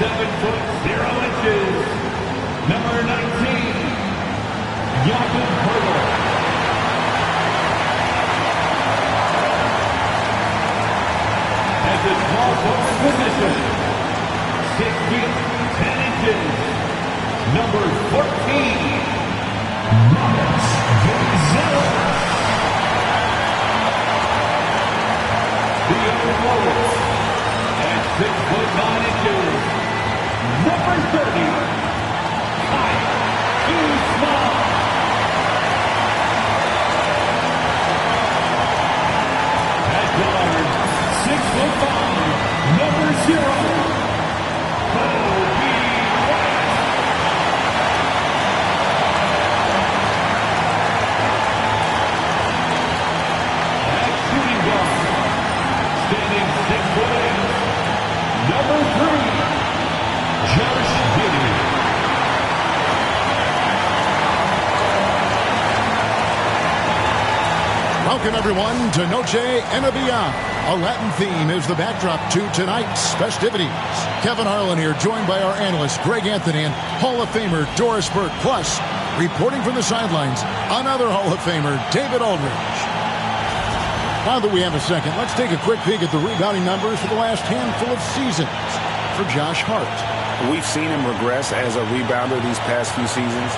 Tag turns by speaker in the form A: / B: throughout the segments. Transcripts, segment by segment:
A: 7'0", number 19, At the small forward position, 6 feet 10 inches, number 14, The other forward, at 6'9", number 30, too small. At guard, 6'5", number 0,
B: Welcome, everyone, to Noche and Beyond. A Latin theme is the backdrop to tonight's festivities. Kevin Harlan here, joined by our analyst, Greg Anthony, and Hall of Famer Doris Burke. Plus, reporting from the sidelines, another Hall of Famer, David Aldridge. Now that we have a second, let's take a quick peek at the rebounding numbers for the last handful of seasons for Josh Hart.
C: We've seen him regress as a rebounder these past few seasons.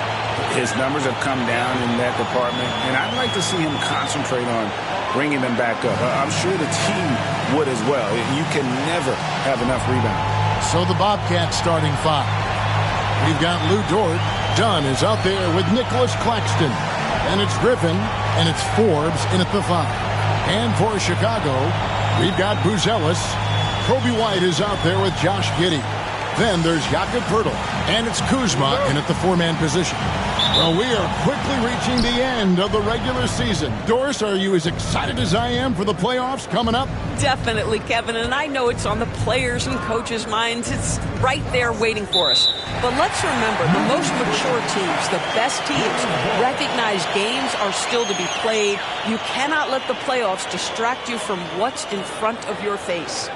C: His numbers have come down in that department, and I'd like to see him concentrate on bringing them back up. I'm sure the team would as well. You can never have enough rebound.
B: So the Bobcats starting five. We've got Lou Dort. Dunn is out there with Nicholas Claxton. And it's Griffin, and it's Forbes in at the five. And for Chicago, we've got Buzelis. Kobe White is out there with Josh Giddey. Then there's Jakob Poeltl, and it's Kuzma in at the four-man position. Well, we are quickly reaching the end of the regular season. Doris, are you as excited as I am for the playoffs coming up?
D: Definitely, Kevin, and I know it's on the players' and coaches' minds. It's right there waiting for us. But let's remember, the most mature teams, the best teams, recognize games are still to be played. You cannot let the playoffs distract you from what's in front of your face.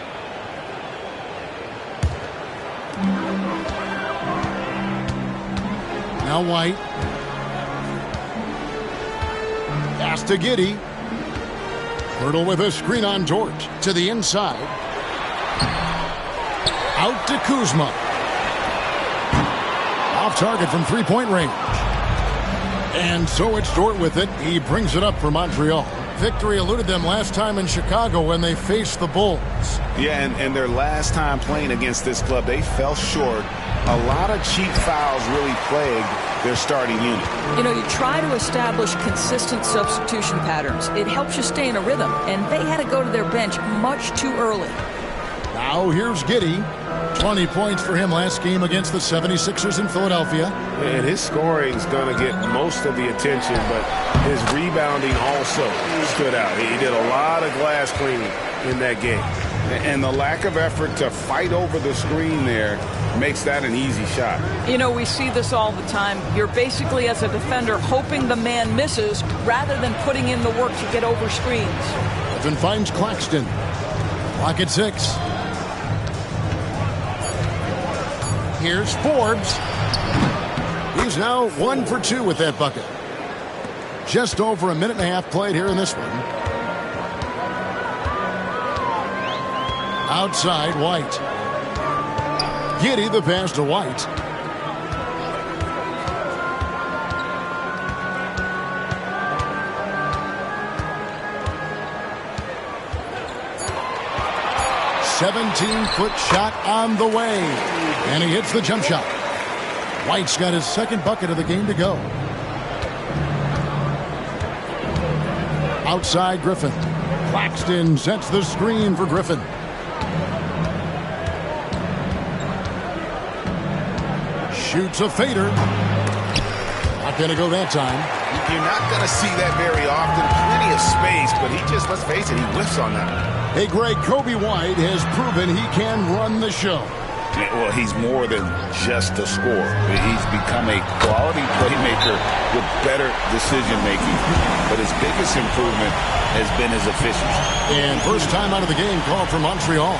B: Now White. Pass to Giddey. Poeltl with a screen on Dort. To the inside. Out to Kuzma. Off target from three-point range. And so it's Dort with it. He brings it up for Montreal. Victory eluded them last time in Chicago when they faced the Bulls.
C: Yeah, and their last time playing against this club, they fell short. A lot of cheap fouls really plagued their starting unit.
D: You know, you try to establish consistent substitution patterns. It helps you stay in a rhythm, and they had to go to their bench much too early.
B: Now here's Giddey. 20 points for him last game against the 76ers in Philadelphia.
C: And his scoring is going to get most of the attention, but his rebounding also stood out. He did a lot of glass cleaning in that game. And the lack of effort to fight over the screen there makes that an easy shot.
D: You know, we see this all the time. You're basically, as a defender, hoping the man misses rather than putting in the work to get over screens.
B: Griffin finds Claxton. Clock at 6. Here's Forbes. He's now 1 for 2 with that bucket. Just over a minute and a half played here in this one. Outside, White. Giddey, the pass to White. "17-foot shot on the way." And he hits the jump shot. White's got his second bucket of the game to go. Outside, Griffin. Claxton sets the screen for Griffin. Shoots a fader. Not going to go that time.
C: You're not going to see that very often. Plenty of space, but he just, let's face it, he whiffs on that.
B: Hey, Greg, Kobe White has proven he can run the show.
C: Well, he's more than just a scorer. He's become a quality playmaker with better decision-making. But his biggest improvement has been his efficiency.
B: And first time out of the game called for Montreal.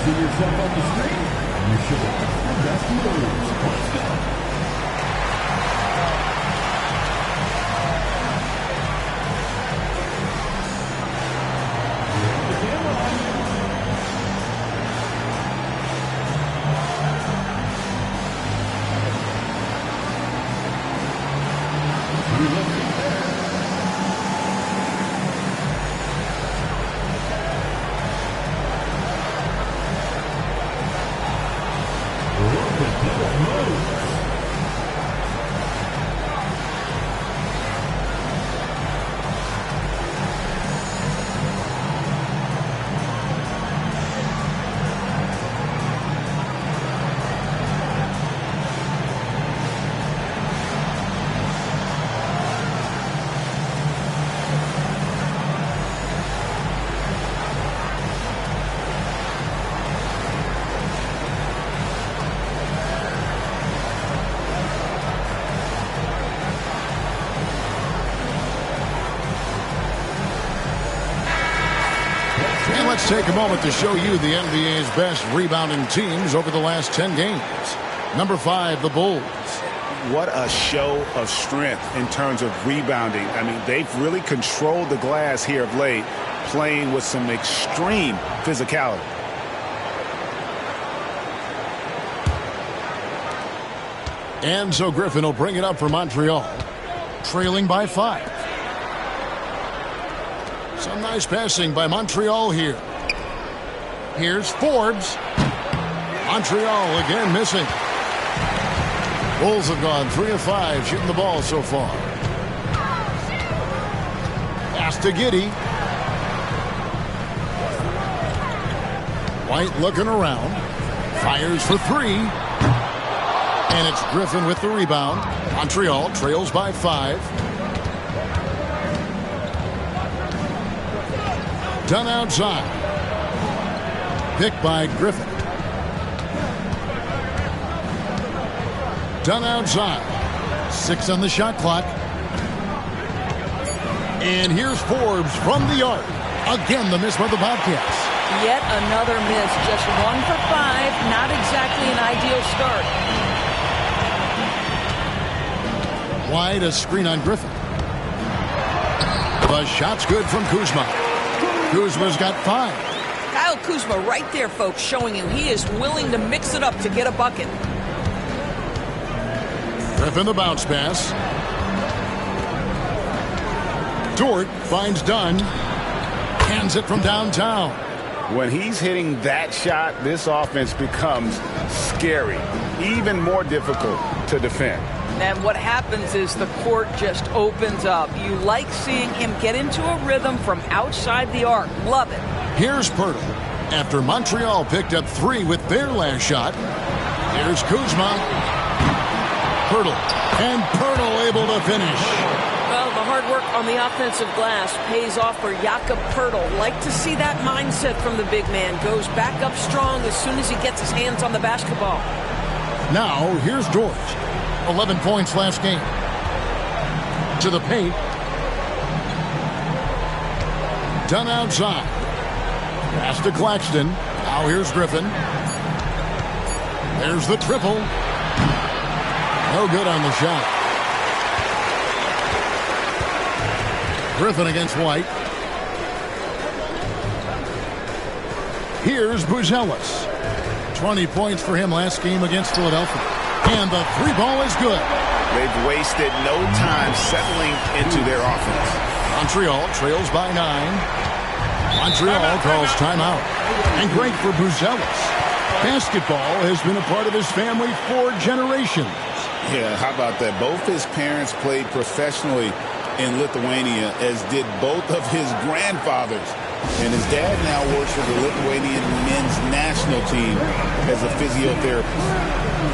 A: see yourself on the screen, you should watch the best moves. Let's go.
B: Let's take a moment to show you the NBA's best rebounding teams over the last 10 games. Number 5, the Bulls.
C: What a show of strength in terms of rebounding. I mean, they've really controlled the glass here of late, playing with some extreme physicality.
B: And so Griffin will bring it up for Montreal, trailing by 5. Some nice passing by Montreal here. Here's Forbes. Montreal again missing. Bulls have gone 3 of 5 shooting the ball so far. Pass to Giddey. White looking around. Fires for 3. And it's Griffin with the rebound. Montreal trails by 5. Done outside. Picked by Griffin. Done outside. 6 on the shot clock. And here's Forbes from the arc. Again, the miss by the Bobcats.
D: Yet another miss. Just 1 for 5. Not exactly an ideal start.
B: Wide, a screen on Griffin. The shot's good from Kuzma. Kuzma's got 5.
D: Kyle Kuzma right there, folks, showing you he is willing to mix it up to get a bucket.
B: Griffin the bounce pass. Dort finds Dunn. Hands it from downtown.
C: When he's hitting that shot, this offense becomes scary, even more difficult to defend.
D: And what happens is the court just opens up. You like seeing him get into a rhythm from outside the arc. Love it.
B: Here's Pirtle. After Montreal picked up 3 with their last shot, here's Kuzma. Pirtle. And Pirtle able to finish.
D: Well, the hard work on the offensive glass pays off for Jakob Pirtle. Like to see that mindset from the big man. Goes back up strong as soon as he gets his hands on the basketball.
B: Now, here's Dort. 11 points last game. To the paint. Done outside. Pass to Claxton. Now here's Griffin. There's the triple. No good on the shot. Griffin against White. Here's Buzelis. 20 points for him last game against Philadelphia. And the 3 ball is good.
C: They've wasted no time settling into their offense.
B: Montreal trails by 9. Montreal calls timeout. And great for Buzelis. Basketball has been a part of his family for generations.
C: Yeah, how about that? Both his parents played professionally in Lithuania, as did both of his grandfathers. And his dad now works for the Lithuanian men's national team as a physiotherapist.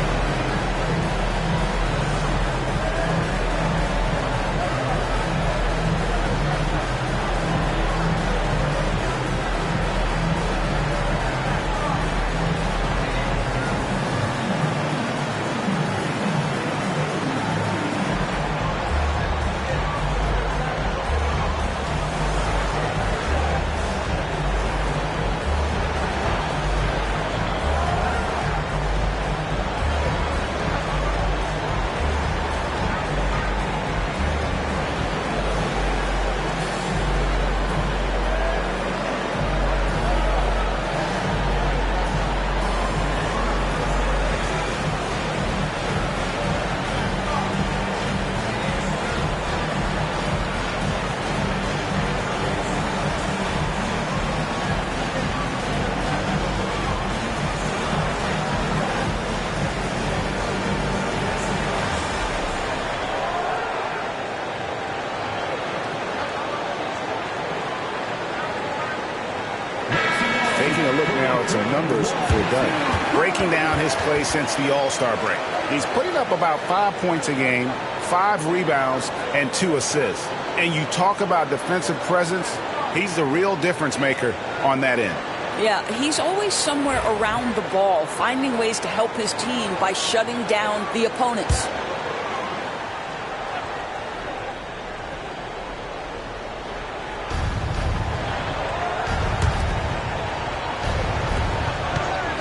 C: taking a look now at some numbers for Dunn. Breaking down his play since the All-Star break. He's putting up about 5 points a game, 5 rebounds, and 2 assists. And you talk about defensive presence, he's the real difference maker on that end.
D: Yeah, he's always somewhere around the ball, finding ways to help his team by shutting down the opponents.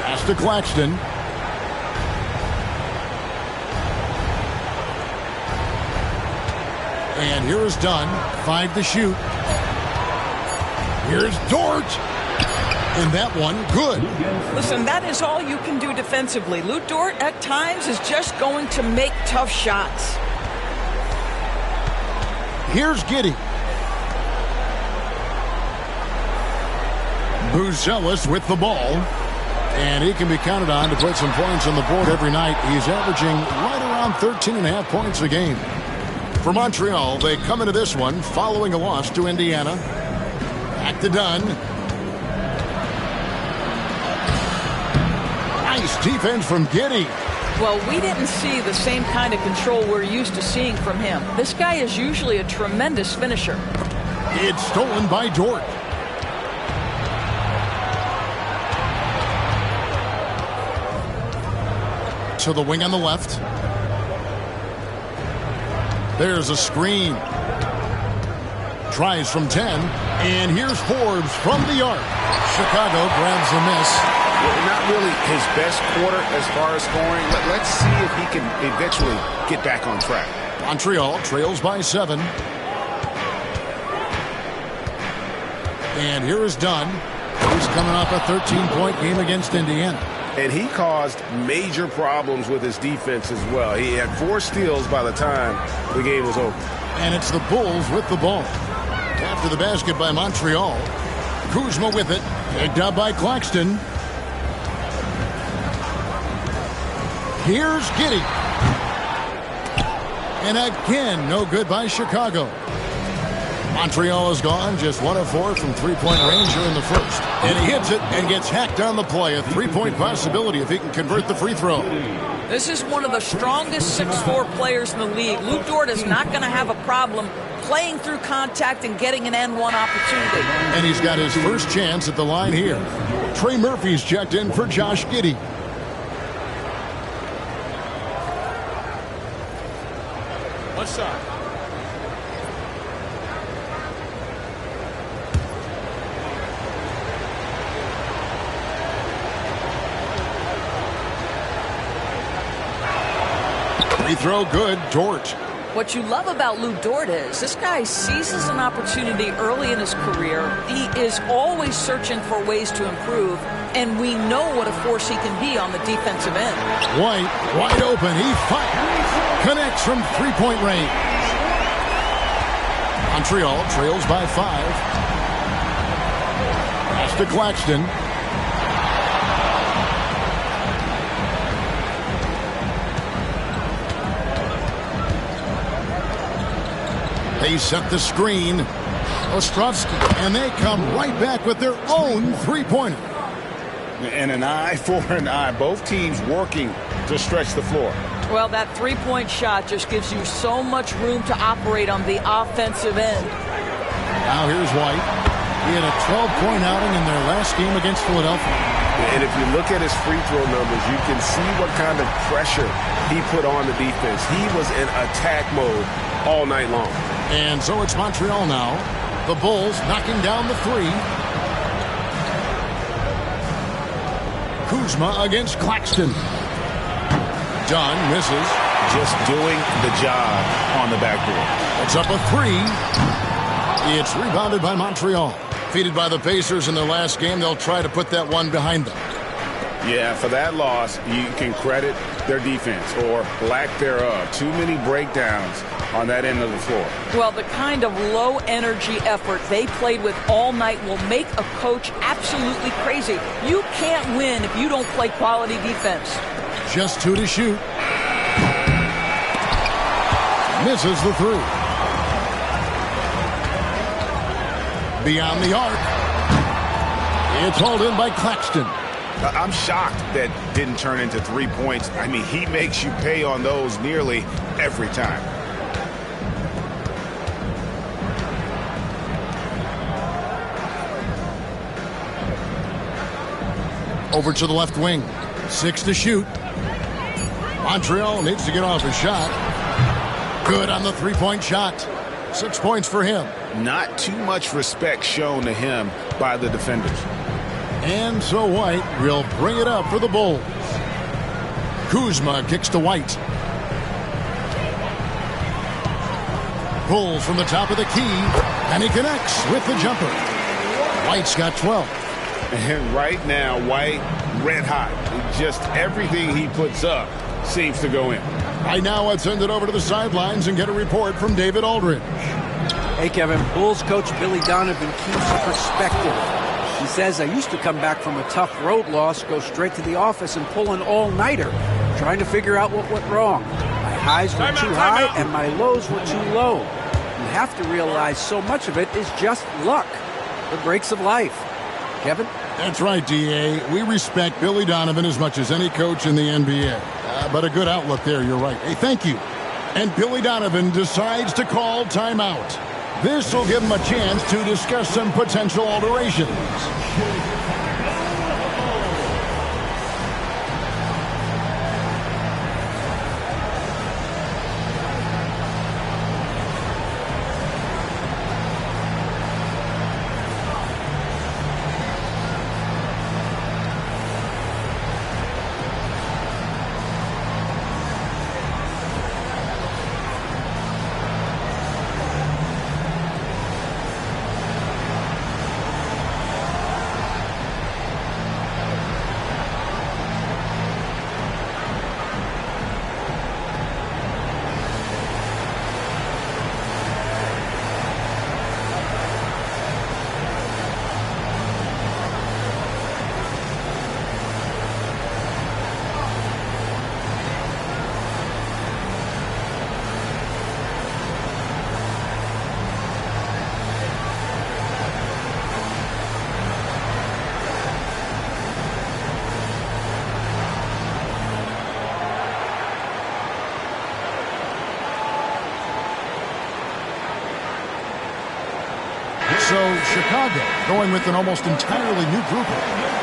B: Pass to Claxton. And here is Dunn. 5 to shoot. Here's Dort. And that one, good.
D: Listen, that is all you can do defensively. Lou Dort, at times, is just going to make tough shots.
B: Here's Giddey. Buzelis with the ball. And he can be counted on to put some points on the board every night. He's averaging right around 13.5 points a game. For Montreal, they come into this one following a loss to Indiana. Back to Dunn. Nice defense from Giddey.
D: Well, we didn't see the same kind of control we're used to seeing from him. This guy is usually a tremendous finisher.
B: It's stolen by Dort. To the wing on the left. There's a screen. Tries from 10. And here's Forbes from the arc. Chicago grabs the miss.
C: Well, not really his best quarter as far as scoring. Let's see if he can eventually get back on track.
B: Montreal trails by 7. And here is Dunn. He's coming off a 13-point game against Indiana.
C: And he caused major problems with his defense as well. He had 4 steals by the time the game was over.
B: And it's the Bulls with the ball. After the basket by Montreal. Kuzma with it. Picked up by Claxton. Here's Giddey. And again, no good by Chicago. Montreal is gone, just 1 of 4 from three-point range here in the first. And he hits it and gets hacked on the play. A 3-point possibility if he can convert the free throw.
D: This is one of the strongest 6'4" players in the league. Lou Dort is not going to have a problem playing through contact and getting an N1 opportunity.
B: And he's got his first chance at the line here. Trey Murphy's checked in for Josh Giddey.
C: What's up?
B: Free throw good, Dort.
D: What you love about Lou Dort is this guy seizes an opportunity early in his career. He is always searching for ways to improve, and we know what a force he can be on the defensive end.
B: White, wide open. He fires. Connects from three-point range. Montreal trails by 5. Pass to Claxton. They set the screen. Ostrovsky, and they come right back with their own three-pointer.
C: And an eye for an eye. Both teams working to stretch the floor.
D: Well, that three-point shot just gives you so much room to operate on the offensive end.
B: Now here's White. He had a 12-point outing in their last game against Philadelphia.
C: And if you look at his free throw numbers, you can see what kind of pressure he put on the defense. He was in attack mode all night long.
B: And so it's Montreal now. The Bulls knocking down the 3. Kuzma against Claxton. Dunn misses.
C: Just doing the job on the backboard.
B: It's up a 3. It's rebounded by Montreal. Defeated by the Pacers in their last game, they'll try to put that one behind them.
C: Yeah, for that loss, you can credit their defense or lack thereof. Too many breakdowns on that end of the floor.
D: Well, the kind of low-energy effort they played with all night will make a coach absolutely crazy. You can't win if you don't play quality defense.
B: Just 2 to shoot. Misses the 3. Beyond the arc. It's hauled in by Claxton.
C: I'm shocked that didn't turn into 3 points. I mean, he makes you pay on those nearly every time.
B: Over to the left wing. 6 to shoot. Montreal needs to get off his shot. Good on the three-point shot. 6 points for him.
C: Not too much respect shown to him by the defenders.
B: And so White will bring it up for the Bulls. Kuzma kicks to White. Bulls from the top of the key, and he connects with the jumper. White's got 12.
C: And right now, White, red hot. Just everything he puts up seems to go in.
B: Right now, let's send it over to the sidelines and get a report from David Aldridge.
E: Hey, Kevin, Bulls coach Billy Donovan keeps perspective. He says, I used to come back from a tough road loss, go straight to the office and pull an all-nighter, trying to figure out what went wrong. My highs were too high and my lows were too low. You have to realize so much of it is just luck, the breaks of life. Kevin?
B: That's right, D.A. We respect Billy Donovan as much as any coach in the NBA. But a good outlook there, you're right. Hey, thank you. And Billy Donovan decides to call timeout. This will give him a chance to discuss some potential alterations. So Chicago going with an almost entirely new group.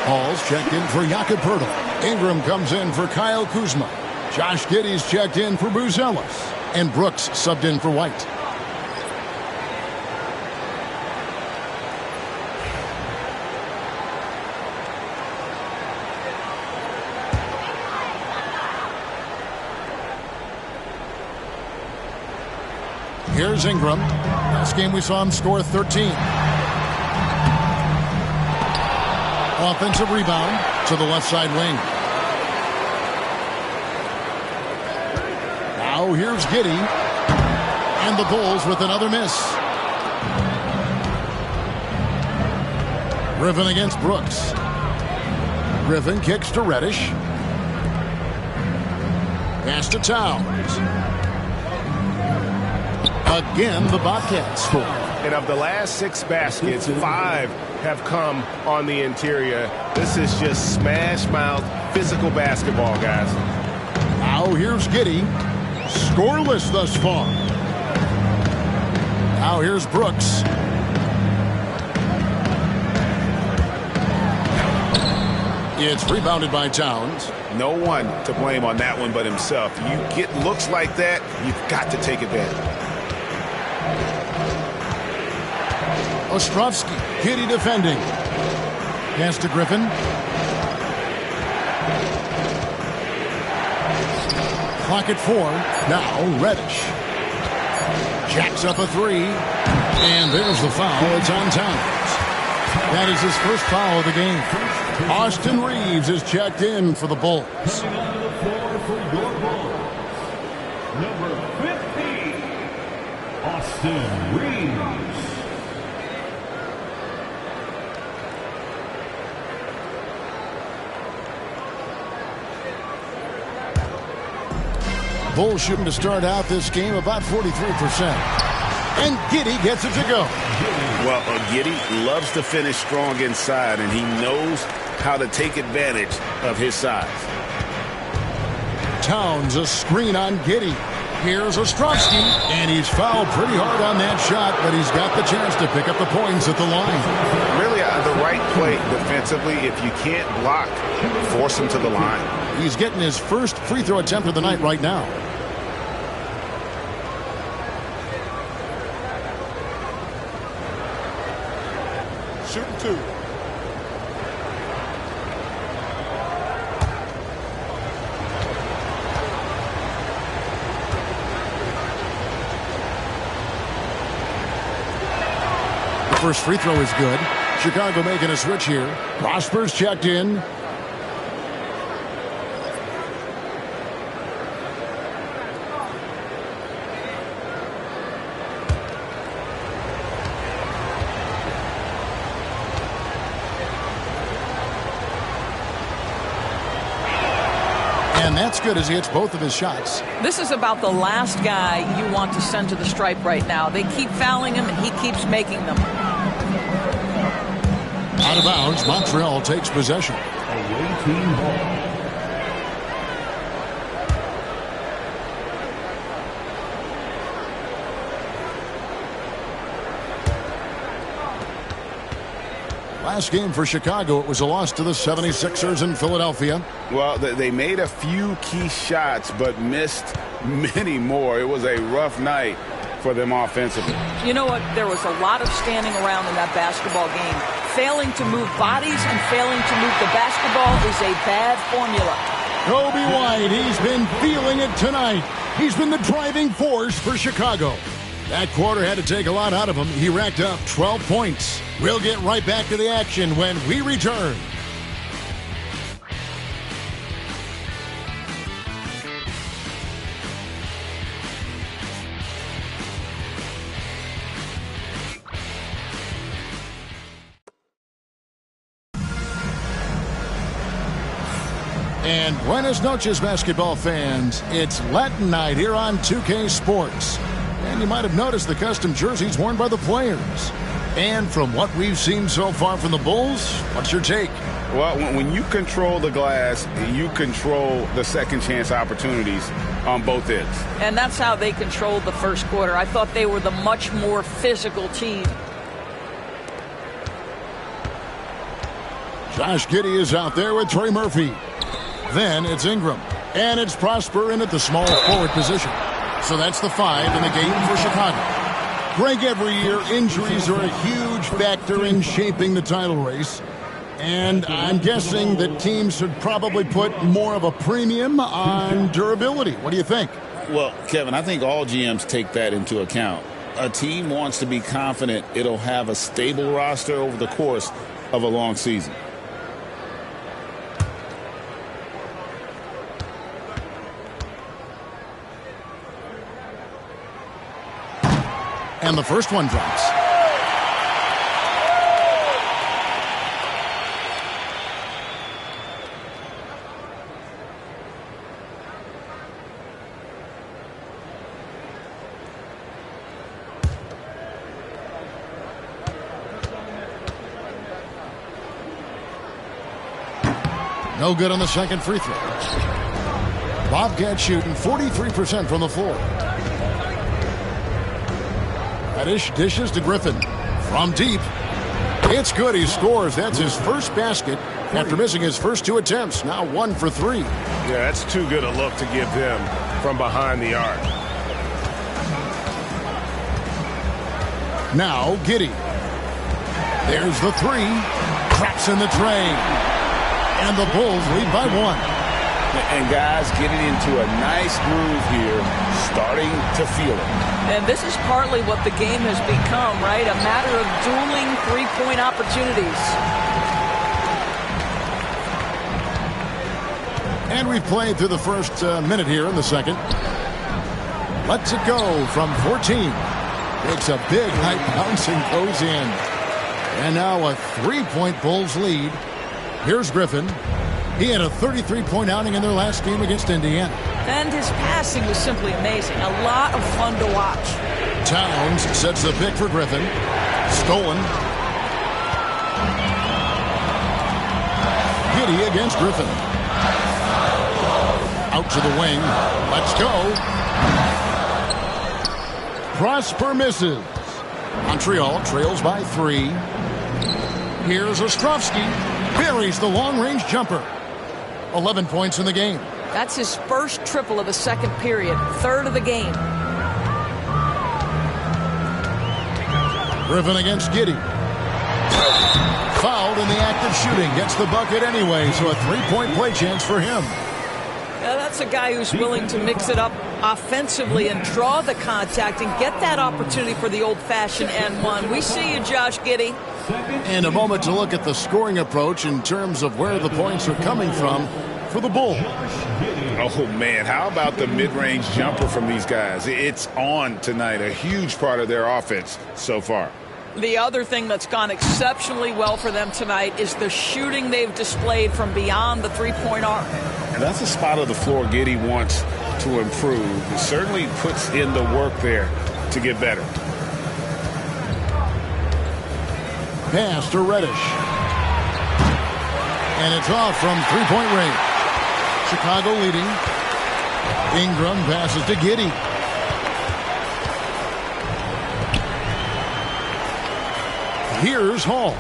B: Hall's checked in for Jakob Poeltl. Ingram comes in for Kyle Kuzma. Josh Giddey's checked in for Buzelis. And Brooks subbed in for White. Here's Ingram. Last game we saw him score 13. Offensive rebound to the left side wing. Now here's Giddey. And the Bulls with another miss. Griffin against Brooks. Griffin kicks to Reddish. Pass to Towns. Again, the Bobcats score.
C: And of the last 6 baskets, 5 have come on the interior. This is just smash mouth, physical basketball, guys.
B: Now here's Giddey. Scoreless thus far. Now here's Brooks. It's rebounded by Towns.
C: No one to blame on that one but himself. You get looks like that, you've got to take advantage.
B: Ostrovsky, Giddey defending. Pass to Griffin. Clock at 4. Now Reddish. Jacks up a 3. And there's the foul. It's on Towns. That is his first foul of the game. Austin Reeves is checked in for the Bulls.
A: Coming onto the floor for your Bulls, number 15, Austin Reeves.
B: Bulls shooting to start out this game about 43%. And Giddey gets it to go.
C: Well, Giddey loves to finish strong inside, and he knows how to take advantage of his size.
B: Towns a screen on Giddey. Here's Ostrovsky, and he's fouled pretty hard on that shot, but he's got the chance to pick up the points at the line.
C: Really, the right play defensively. If you can't block, force him to the line.
B: He's getting his first free throw attempt of the night right now. Shooting two. First free throw is good. Chicago making a switch here. Prosper's checked in. And that's good as he hits both of his shots.
D: This is about the last guy you want to send to the stripe right now. They keep fouling him, and he keeps making them.
B: Out of bounds, Montreal takes possession.
A: Away team ball.
B: Last game for Chicago, it was a loss to the 76ers in Philadelphia.
C: Well, they made a few key shots, but missed many more. It was a rough night for them offensively.
D: You know what? There was a lot of standing around in that basketball game. Failing to move bodies and failing to move the basketball is a bad formula.
B: Kobe White, he's been feeling it tonight. He's been the driving force for Chicago. That quarter had to take a lot out of him. He racked up 12 points. We'll get right back to the action when we return. And buenas noches, basketball fans. It's Latin night here on 2K Sports. And you might have noticed the custom jerseys worn by the players. And from what we've seen so far from the Bulls, what's your take?
C: Well, when you control the glass, you control the second chance opportunities on both ends.
D: And that's how they controlled the first quarter. I thought they were the much more physical team.
B: Josh Giddey is out there with Trey Murphy. Then it's Ingram. And it's Prosper in at the small forward position. So that's the 5 in the game for Chicago. Greg, every year injuries are a huge factor in shaping the title race. And I'm guessing that teams should probably put more of a premium on durability. What do you think?
C: Well, Kevin, I think all GMs take that into account. A team wants to be confident it'll have a stable roster over the course of a long season.
B: And the first one drops. No good on the second free throw. Bobcats shooting 43% from the floor. Reddish dishes to Griffin. From deep. It's good. He scores. That's his first basket after missing his first 2 attempts. Now 1 for 3.
F: Yeah, that's too good a look to give him from behind the arc.
B: Now Giddey. There's the 3. Traps in the train. And the Bulls lead by 1.
C: And guys getting into a nice groove here, starting to feel it.
D: And this is partly what the game has become, right? A matter of dueling three-point opportunities.
B: And we've played through the first minute here in the second. Lets it go from 14. Takes a big high bounce and goes in. And now a 3-point Bulls lead. Here's Griffin. He had a 33-point outing in their last game against Indiana.
D: And his passing was simply amazing. A lot of fun to watch.
B: Towns sets the pick for Griffin. Stolen. Giddy against Griffin. Out to the wing. Let's go. Prosper misses. Montreal trails by 3. Here's Ostrovsky. Buries the long-range jumper. 11 points in the game.
D: That's his first triple of the second period. Third of the game.
B: Griffin against Giddy. Fouled in the act of shooting. Gets the bucket anyway, so a 3-point play chance for him.
D: That's a guy who's willing to mix it up offensively and draw the contact and get that opportunity for the old-fashioned and one. We see you, Josh Giddey.
B: And a moment to look at the scoring approach in terms of where the points are coming from for the Bulls.
C: Oh, man, how about the mid-range jumper from these guys? It's on tonight, a huge part of their offense so far.
D: The other thing that's gone exceptionally well for them tonight is the shooting they've displayed from beyond the three-point arc.
C: And that's a spot of the floor Giddey wants to improve. He certainly puts in the work there to get better.
B: Pass to Reddish. And it's off from three-point range. Chicago leading. Ingram passes to Giddey. Here's Hall.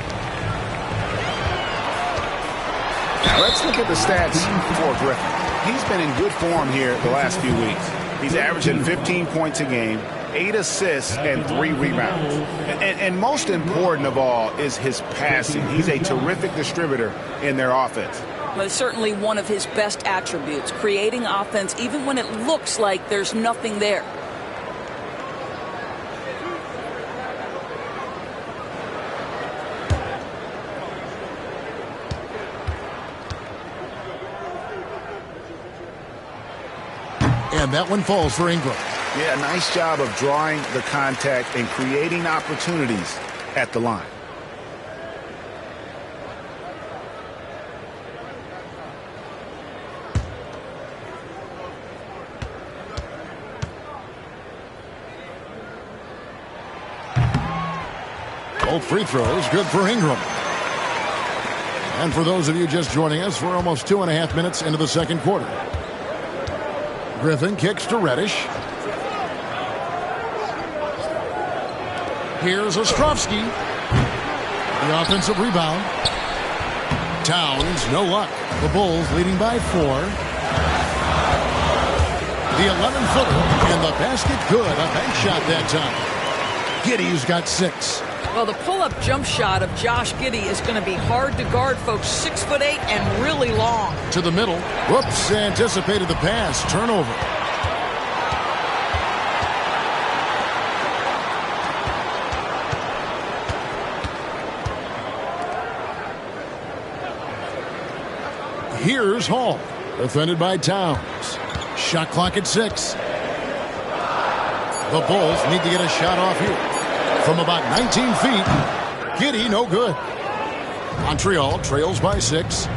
C: Now let's look at the stats for Griffin. He's been in good form here the last few weeks. He's averaging 15 points a game, 8 assists, and 3 rebounds. And most important of all is his passing. He's a terrific distributor in their offense.
D: Well, it's certainly one of his best attributes, creating offense even when it looks like there's nothing there.
B: And that one falls for Ingram.
C: Yeah, nice job of drawing the contact and creating opportunities at the line.
B: Both free throws good for Ingram. And for those of you just joining us, we're almost 2.5 minutes into the second quarter. Griffin kicks to Reddish. Here's Ostrovsky. The offensive rebound. Towns, no luck. The Bulls leading by 4. The 11-footer and the basket good. A bank shot that time. Giddey's got 6.
D: Well, the pull-up jump shot of Josh Giddey is going to be hard to guard, folks. 6'8" and really long.
B: To the middle. Whoops, anticipated the pass. Turnover. Here's Hall. Defended by Towns. Shot clock at 6. The Bulls need to get a shot off here. From about 19 feet, Giddey no good. Montreal trails by 6.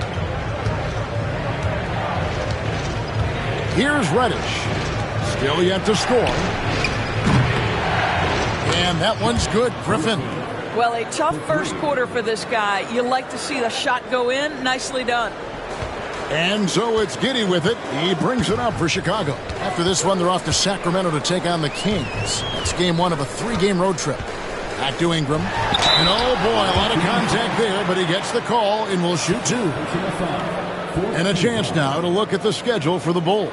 B: Here's Reddish. Still yet to score. And that one's good, Griffin.
D: Well, a tough first quarter for this guy. You like to see the shot go in. Nicely done.
B: And so it's Giddey with it. He brings it up for Chicago. After this one, they're off to Sacramento to take on the Kings. That's game 1 of a 3-game road trip. Back to Ingram. And oh boy, a lot of contact there, but he gets the call and will shoot 2. And a chance now to look at the schedule for the Bulls.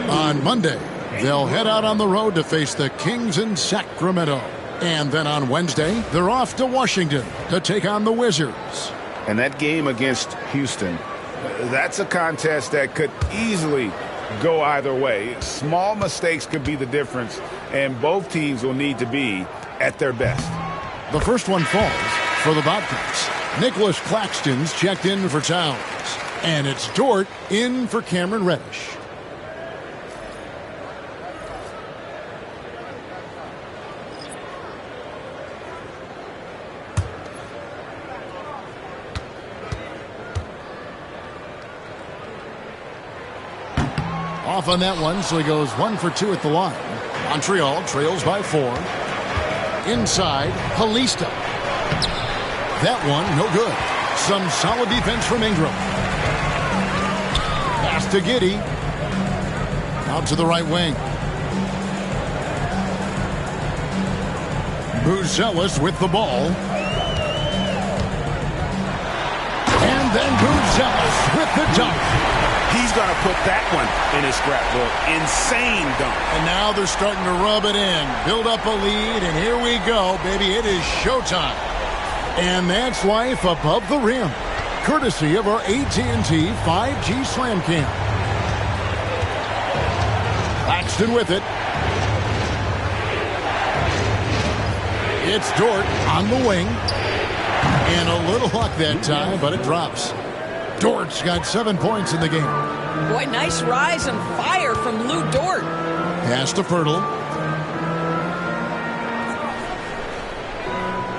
B: On Monday, they'll head out on the road to face the Kings in Sacramento. And then on Wednesday, they're off to Washington to take on the Wizards.
C: And that game against Houston, that's a contest that could easily go either way. Small mistakes could be the difference, and both teams will need to be at their best.
B: The first one falls for the Bobcats. Nicholas Claxton's checked in for Towns. And it's Dort in for Cameron Reddish. Off on that one, so he goes 1 for 2 at the line. Montreal trails by 4. Inside, Halista. That one, no good. Some solid defense from Ingram. Pass to Giddey. Out to the right wing. Buzelis with the ball. And then Buzelis with the dunk.
C: He's going to put that one in his scrapbook. Insane dunk.
B: And now they're starting to rub it in. Build up a lead, and here we go, baby. It is showtime. And that's life above the rim. Courtesy of our AT&T 5G Slam Cam. Claxton with it. It's Dort on the wing. And a little luck that time, but it drops. Dort's got 7 points in the game.
D: Boy, nice rise and fire from Lou Dort.
B: Pass to Pirtle.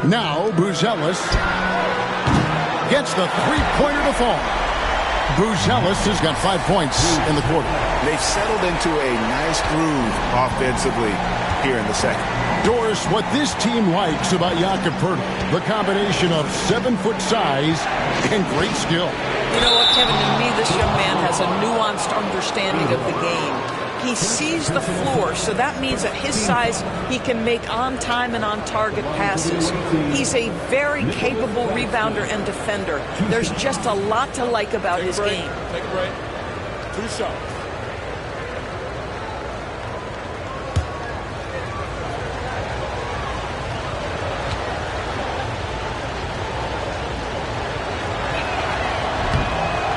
B: Now Buzelis gets the three-pointer to fall. Buzelis has got 5 points in the quarter.
C: They've settled into a nice groove offensively here in the second.
B: Doris, what this team likes about Jakob Pirtle, the combination of 7-foot size and great skill.
D: You know what, Kevin, to me, this young man has a nuanced understanding of the game. He sees the floor, so that means at his size, he can make on-time and on-target passes. He's a very capable rebounder and defender. There's just a lot to like about his game.
F: Take a break. 2 shots.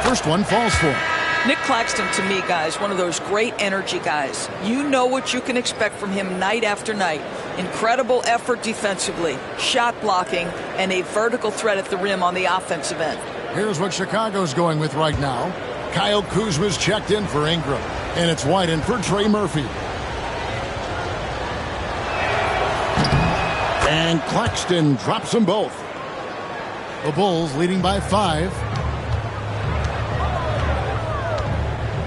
B: First one falls for him.
D: Nick Claxton, to me, guys, one of those great energy guys. You know what you can expect from him night after night. Incredible effort defensively, shot blocking, and a vertical threat at the rim on the offensive end.
B: Here's what Chicago's going with right now. Kyle Kuzma's checked in for Ingram, and it's White in for Trey Murphy. And Claxton drops them both. The Bulls leading by 5.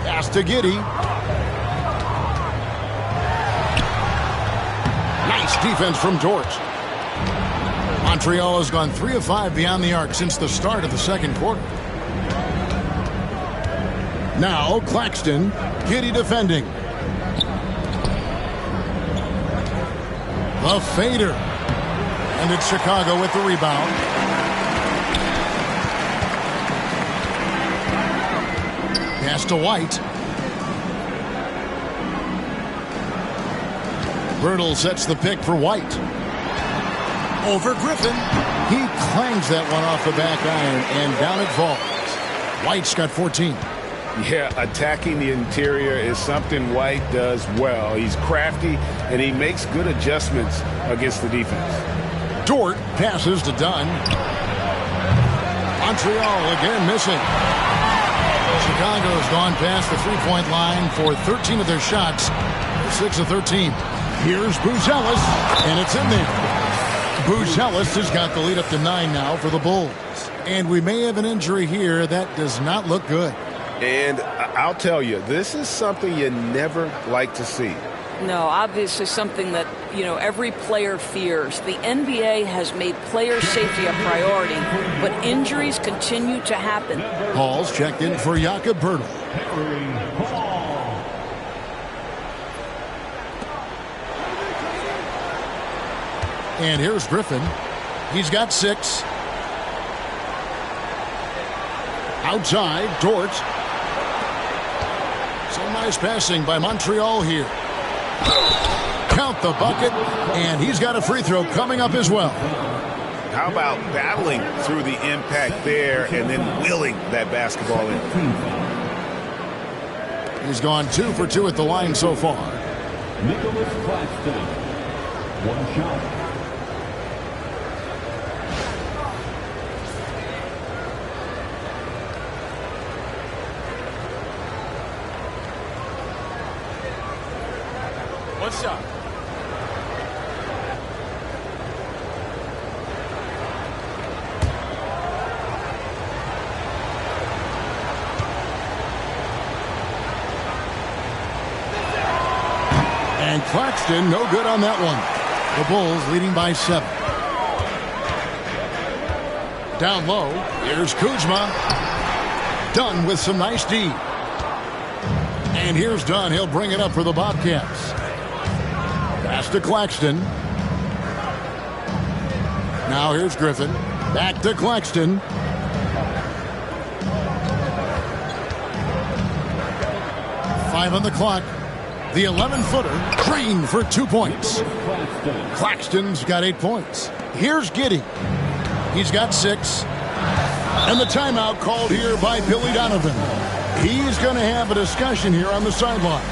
B: Pass to Giddey. Nice defense from Dort. Montreal has gone 3 of 5 beyond the arc since the start of the second quarter. Now Claxton, Giddey defending. The fader. And it's Chicago with the rebound. Pass to White. Birtle sets the pick for White. Over Griffin. He clangs that one off the back iron, and down it falls. White's got 14.
C: Yeah, attacking the interior is something White does well. He's crafty, and he makes good adjustments against the defense.
B: Dort passes to Dunn. Montreal again missing. Chicago's gone past the three-point line for 13 of their shots. 6 of 13. Here's Buzelis, and it's in there. Buzelis has got the lead up to 9 now for the Bulls. And we may have an injury here that does not look good.
F: And I'll tell you, this is something you never like to see.
D: No, obviously something that, every player fears. The NBA has made player safety a priority, but injuries continue to happen.
B: Hall's checked in for Jakob Pirtle. And here's Griffin. He's got 6. Outside, Dort. Some nice passing by Montreal here. Count the bucket, and he's got a free throw coming up as well.
C: How about battling through the impact there and then willing that basketball in?
B: He's gone 2 for 2 at the line so far.
A: Nicholas Claxton. 1 shot.
F: One shot.
B: And Claxton, no good on that one. The Bulls leading by 7. Down low, here's Kuzma. Dunn with some nice D. And here's Dunn. He'll bring it up for the Bobcats. Pass to Claxton. Now here's Griffin. Back to Claxton. Five on the clock. The 11-footer. Green for 2 points. Claxton's got 8 points. Here's Giddey. He's got 6. And the timeout called here by Billy Donovan. He's going to have a discussion here on the sideline.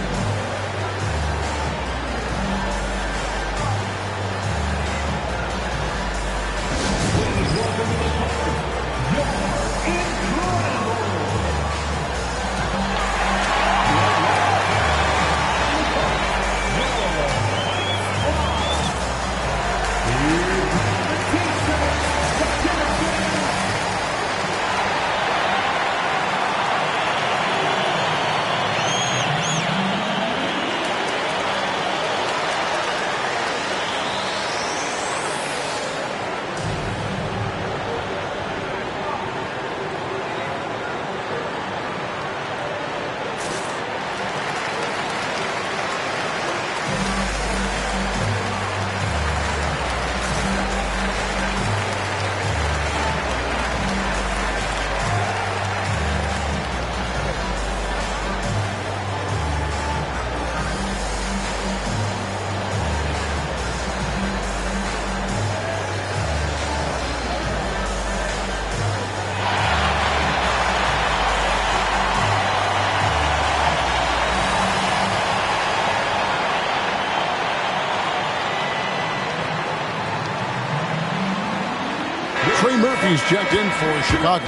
B: Trey Murphy's checked in for Chicago.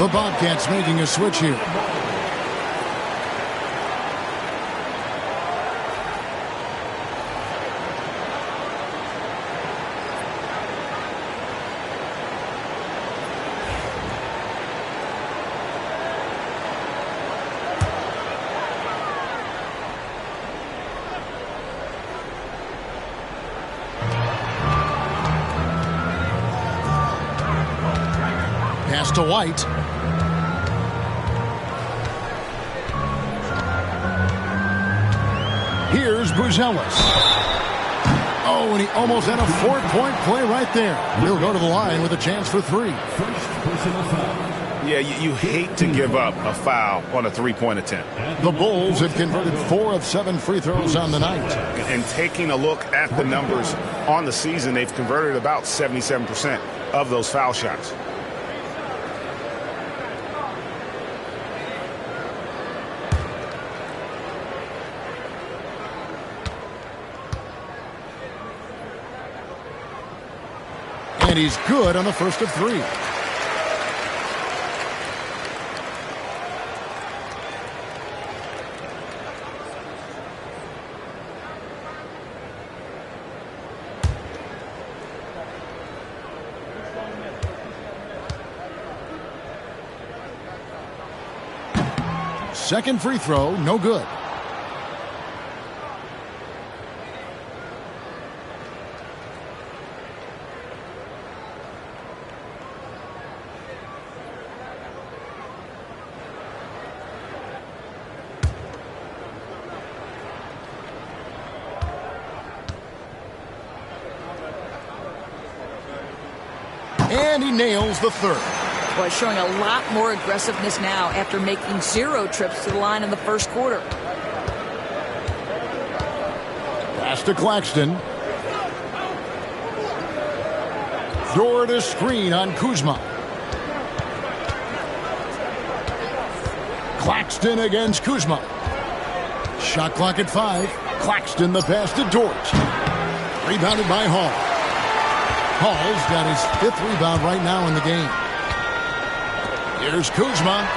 B: The Bobcats making a switch here. Pass to White. Here's Buzelis. Oh, and he almost had a 4-point play right there. He'll go to the line with a chance for 3.
A: First personal foul.
F: Yeah, you hate to give up a foul on a three-point attempt.
B: The Bulls have converted 4 of 7 free throws on the night.
F: And taking a look at the numbers on the season, they've converted about 77% of those foul shots.
B: And he's good on the first of 3. Second free throw, no good. And he nails the third.
G: Boy, showing a lot more aggressiveness now after making 0 trips to the line in the first quarter.
B: Pass to Claxton. Door to screen on Kuzma. Claxton against Kuzma. Shot clock at 5. Claxton the pass to Dort. Rebounded by Hall. Hall's got his 5th rebound right now in the game. Here's Kuzma.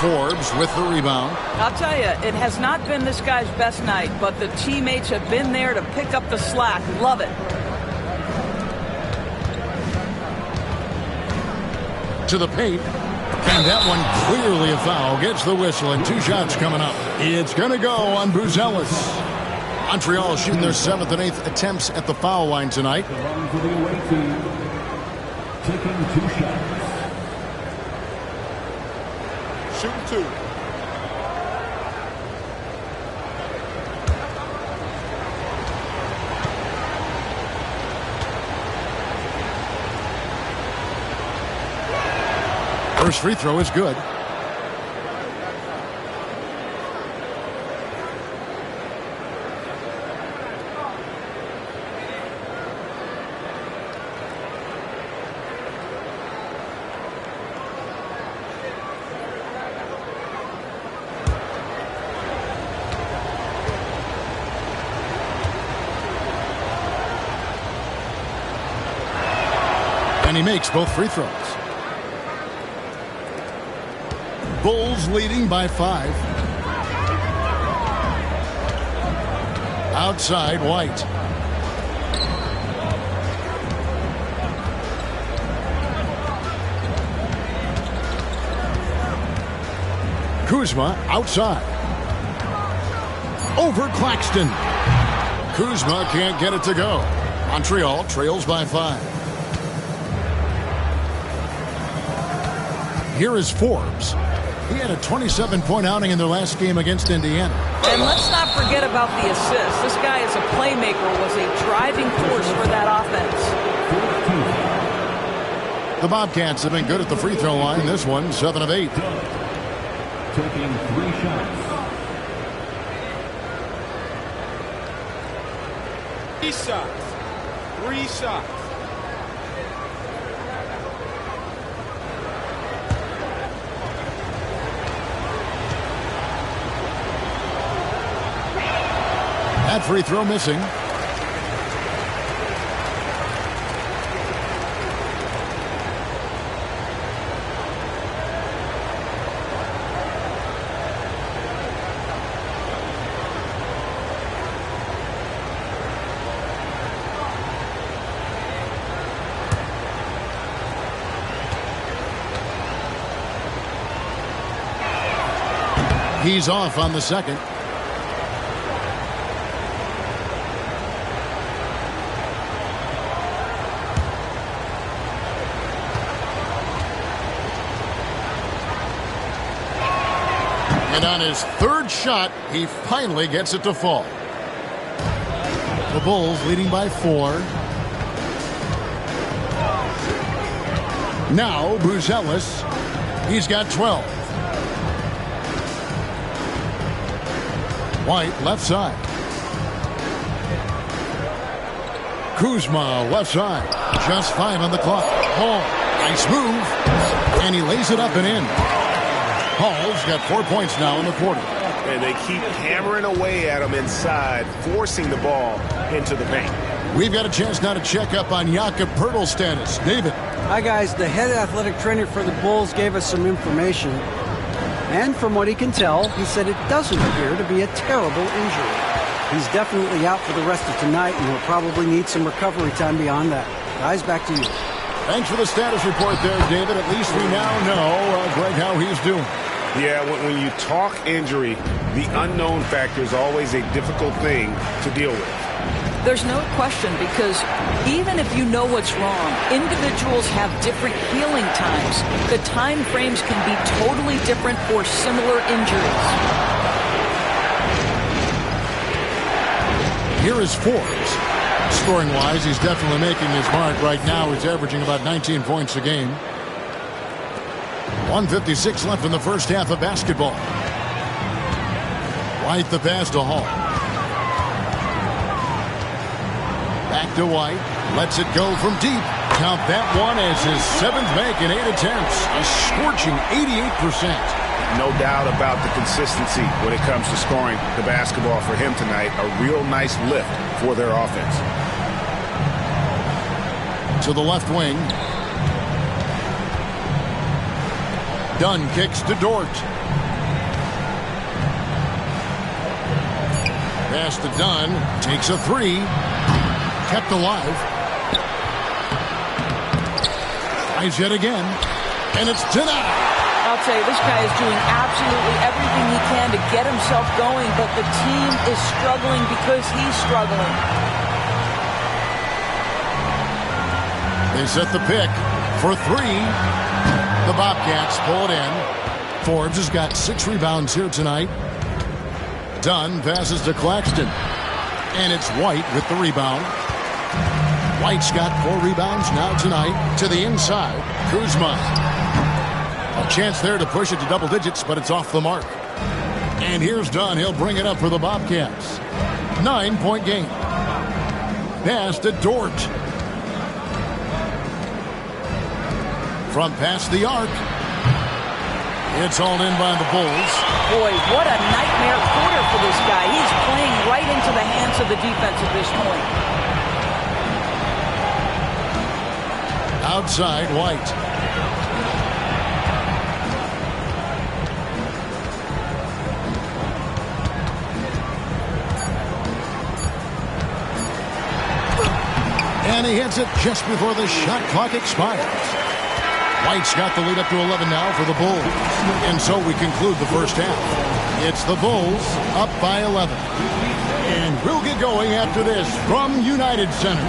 B: Forbes with the rebound.
D: I'll tell you, it has not been this guy's best night, but the teammates have been there to pick up the slack. Love it.
B: To the paint. And that one clearly a foul. Gets the whistle and 2 shots coming up. It's going to go on Buzelis. Montreal shooting their 7th and 8th attempts at the foul line tonight.
A: The line for the away team, taking 2 shots.
B: Shooting 2. First free throw is good. And he makes both free throws. Bulls leading by 5. Outside, White. Kuzma outside. Over Claxton. Kuzma can't get it to go. Montreal trails by 5. Here is Forbes. He had a 27-point outing in their last game against Indiana.
D: And let's not forget about the assist. This guy is a playmaker, was a driving force for that offense.
B: The Bobcats have been good at the free throw line. This one, 7 of 8.
A: Taking 3 shots.
H: 3 shots. 3 shots.
B: That free throw missing. He's off on the second. And on his third shot, he finally gets it to fall. The Bulls leading by 4. Now, Buzelis. He's got 12. White, left side. Kuzma, left side. Just 5 on the clock. Hall, nice move. And he lays it up and in. Hall's got 4 points now in the quarter.
F: And they keep hammering away at him inside, forcing the ball into the paint.
B: We've got a chance now to check up on Jakob Poeltl's status. David.
E: Hi, guys. The head athletic trainer for the Bulls gave us some information. And from what he can tell, he said it doesn't appear to be a terrible injury. He's definitely out for the rest of tonight, and he'll probably need some recovery time beyond that. Guys, back to you.
B: Thanks for the status report there, David. At least we now know, Greg, how he's doing.
F: Yeah, when you talk injury, the unknown factor is always a difficult thing to deal with.
D: There's no question, because even if you know what's wrong, individuals have different healing times. The time frames can be totally different for similar injuries.
B: Here is Forbes. Scoring-wise, he's definitely making his mark. Right now, he's averaging about 19 points a game. 1:56 left in the first half of basketball. White the pass to Hall. Back to White. Lets it go from deep. Count that one as his 7th make in 8 attempts. A scorching 88%.
F: No doubt about the consistency when it comes to scoring the basketball for him tonight. A real nice lift for their offense.
B: To the left wing. Dunn kicks to Dort. Pass to Dunn. Takes a 3. Kept alive. Tries yet again. And it's denied.
D: I'll tell you, this guy is doing absolutely everything he can to get himself going, but the team is struggling because he's struggling.
B: They set the pick for 3. The Bobcats pull it in. Forbes has got 6 rebounds here tonight. Dunn passes to Claxton. And it's White with the rebound. White's got 4 rebounds now tonight. To the inside, Kuzma. A chance there to push it to double digits, but it's off the mark. And here's Dunn. He'll bring it up for the Bobcats. 9-point game. Pass to Dort. From past the arc. It's hauled in by the Bulls.
D: Boy, what a nightmare quarter for this guy. He's playing right into the hands of the defense at this point.
B: Outside, White. And he hits it just before the shot clock expires. White's got the lead up to 11 now for the Bulls. And so we conclude the first half. It's the Bulls up by 11. And we'll get going after this from United Center.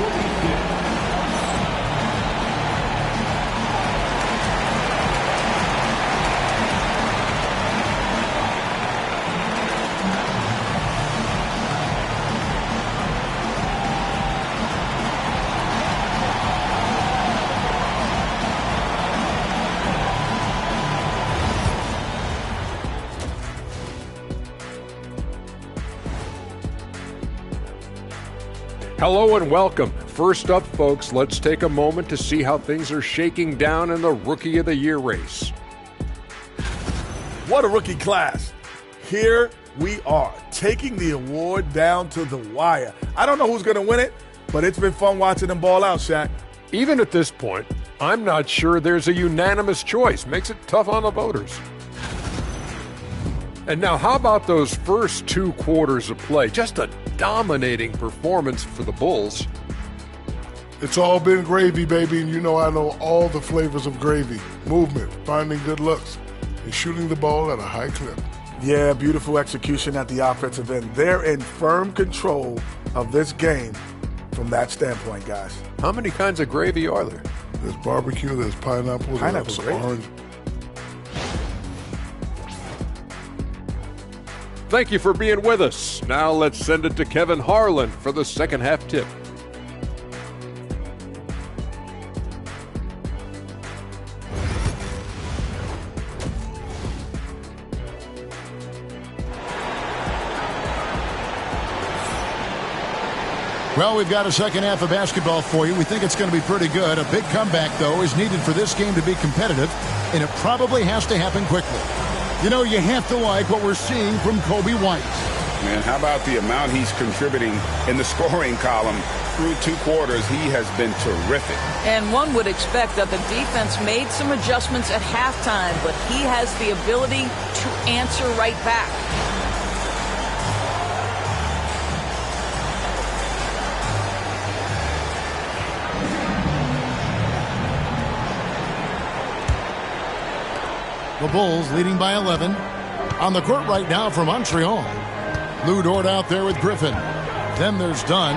I: Hello and welcome. First up, folks, let's take a moment to see how things are shaking down in the Rookie of the Year race.
J: What a rookie class. Here we are, taking the award down to the wire. I don't know who's going to win it, but it's been fun watching them ball out, Shaq.
I: Even at this point, I'm not sure there's a unanimous choice. Makes it tough on the voters. And now, how about those first 2 quarters of play? Just a dominating performance for the Bulls.
K: It's all been gravy, baby, and you know I know all the flavors of gravy. Movement, finding good looks, and shooting the ball at a high clip.
J: Yeah, beautiful execution at the offensive end. They're in firm control of this game from that standpoint, guys.
I: How many kinds of gravy are there?
K: There's barbecue, there's pineapple, there's
J: gravy.
K: orange.
I: Thank you for being with us. Now let's send it to Kevin Harlan for the second half tip.
B: Well, we've got a second half of basketball for you. We think it's going to be pretty good. A big comeback, though, is needed for this game to be competitive, and it probably has to happen quickly. You know, you have to like what we're seeing from Kobe White.
F: Man, how about the amount he's contributing in the scoring column? Through 2 quarters, he has been terrific.
D: And one would expect that the defense made some adjustments at halftime, but he has the ability to answer right back.
B: The Bulls leading by 11. On the court right now for Montreal. Lou Dort out there with Griffin. Then there's Dunn.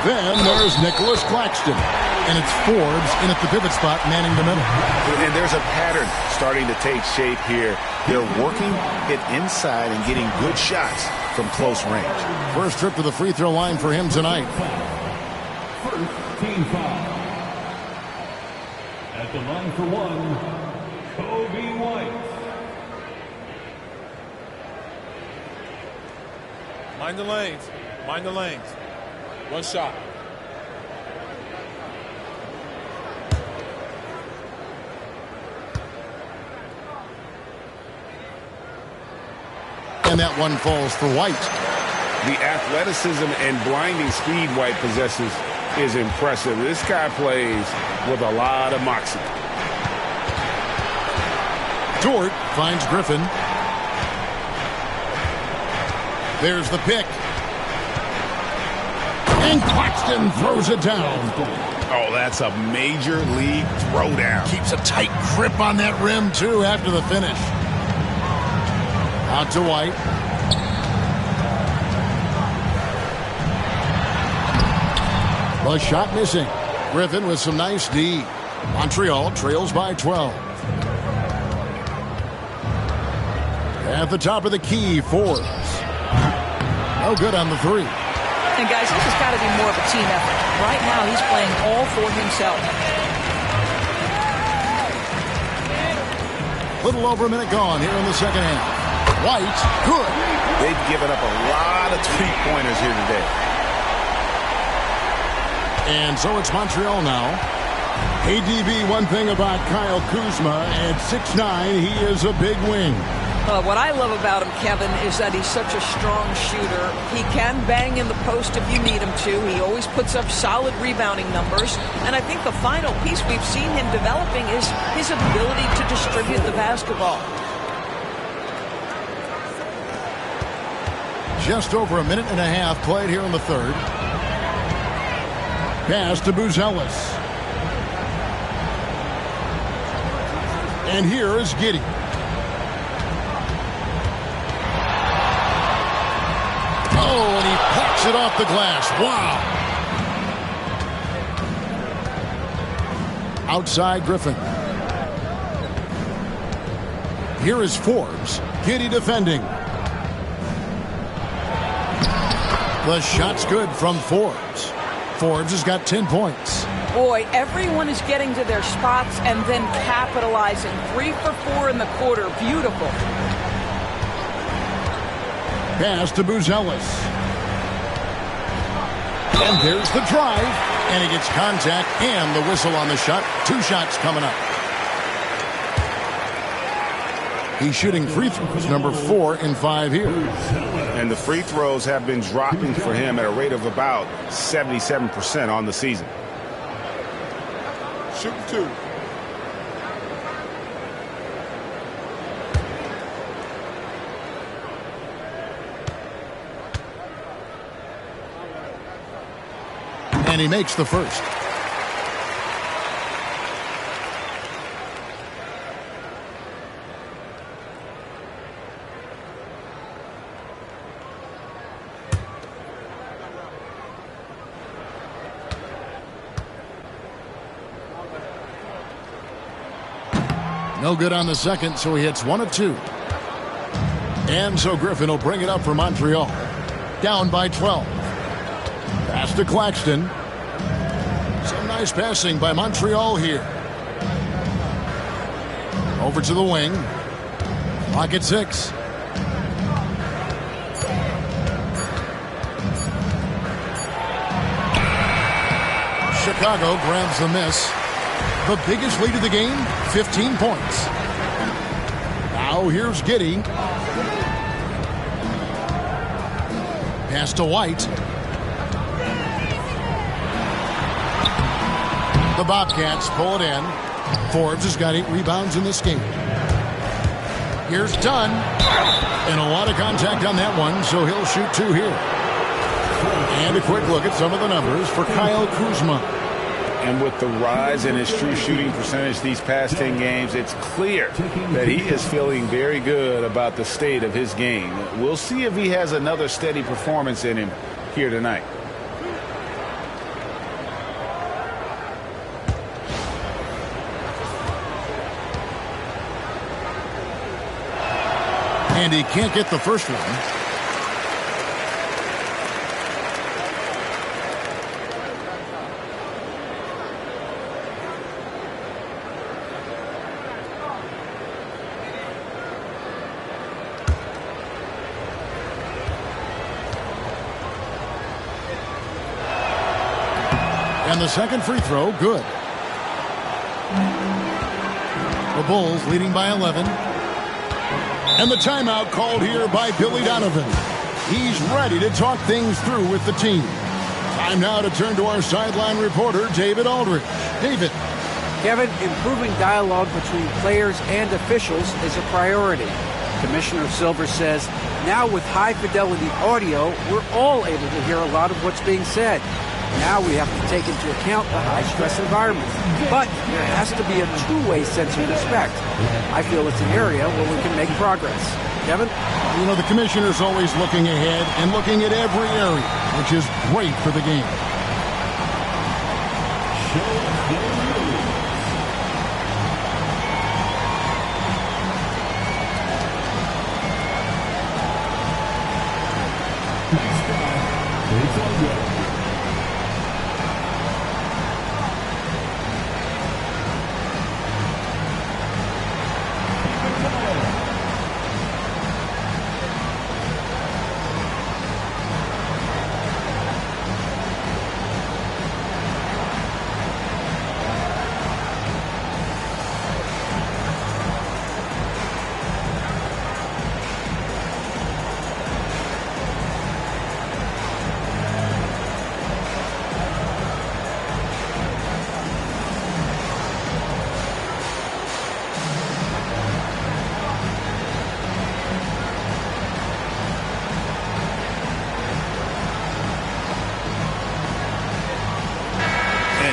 B: Then there's Nicholas Claxton. And it's Forbes in at the pivot spot, manning the middle.
F: And there's a pattern starting to take shape here. They're working it inside and getting good shots from close range.
B: First trip to the free throw line for him tonight.
A: First team foul. At the line for 1, Kobe White.
H: Mind the lanes. Mind the lanes. One shot.
B: And that one falls for White.
F: The athleticism and blinding speed White possesses is impressive. This guy plays with a lot of moxie.
B: Dort finds Griffin. There's the pick. And Claxton throws it down.
F: Oh, that's a major league throwdown.
B: Keeps a tight grip on that rim, too, after the finish. Out to White. The shot missing. Griffin with some nice D. Montreal trails by 12. At the top of the key, Forbes. No good on the three.
G: And guys, this has got to be more of a team effort. Right now, he's playing all for himself.
B: Little over a minute gone here in the second half. White, good.
F: They've given up a lot of three-pointers here today.
B: And so it's Montreal now. ADB, one thing about Kyle Kuzma, at 6'9", he is a big wing.
D: What I love about him, Kevin, is that he's such a strong shooter. He can bang in the post if you need him to. He always puts up solid rebounding numbers. And I think the final piece we've seen him developing is his ability to distribute the basketball.
B: Just over a minute and a half played here in the third. Pass to Buzelis. And here is Giddey. Oh, and he picks it off the glass. Wow. Outside Griffin. Here is Forbes. Giddey defending. The shot's good from Forbes. Forbes has got 10 points.
D: Boy, everyone is getting to their spots and then capitalizing. 3 for 4 in the quarter. Beautiful.
B: Pass to Buzelis. And there's the drive. And he gets contact and the whistle on the shot. 2 shots coming up. He's shooting free throws, number 4 in 5 here.
F: And the free throws have been dropping for him at a rate of about 77% on the season.
K: Shoot 2.
B: And he makes the first. No good on the second, so he hits 1 of 2. And so Griffin will bring it up for Montreal. Down by 12. Pass to Claxton. Some nice passing by Montreal here. Over to the wing. Clock at 6. Chicago grabs the miss. The biggest lead of the game, 15 points. Now here's Giddey. Pass to White. The Bobcats pull it in. Forbes has got 8 rebounds in this game. Here's Dunn. And a lot of contact on that one, so he'll shoot 2 here. And a quick look at some of the numbers for Kyle Kuzma.
F: And with the rise in his true shooting percentage these past 10 games, it's clear that he is feeling very good about the state of his game. We'll see if he has another steady performance in him here tonight.
B: And he can't get the first one. And the second free throw, good. The Bulls leading by 11. And the timeout called here by Billy Donovan. He's ready to talk things through with the team. Time now to turn to our sideline reporter, David Aldridge. David.
E: Kevin, improving dialogue between players and officials is a priority. Commissioner Silver says, now with high-fidelity audio, we're all able to hear a lot of what's being said. Now we have to take into account the high-stress environment. But there has to be a two-way sense of respect. I feel it's an area where we can make progress. Kevin?
B: You know, the commissioner's always looking ahead and looking at every area, which is great for the game.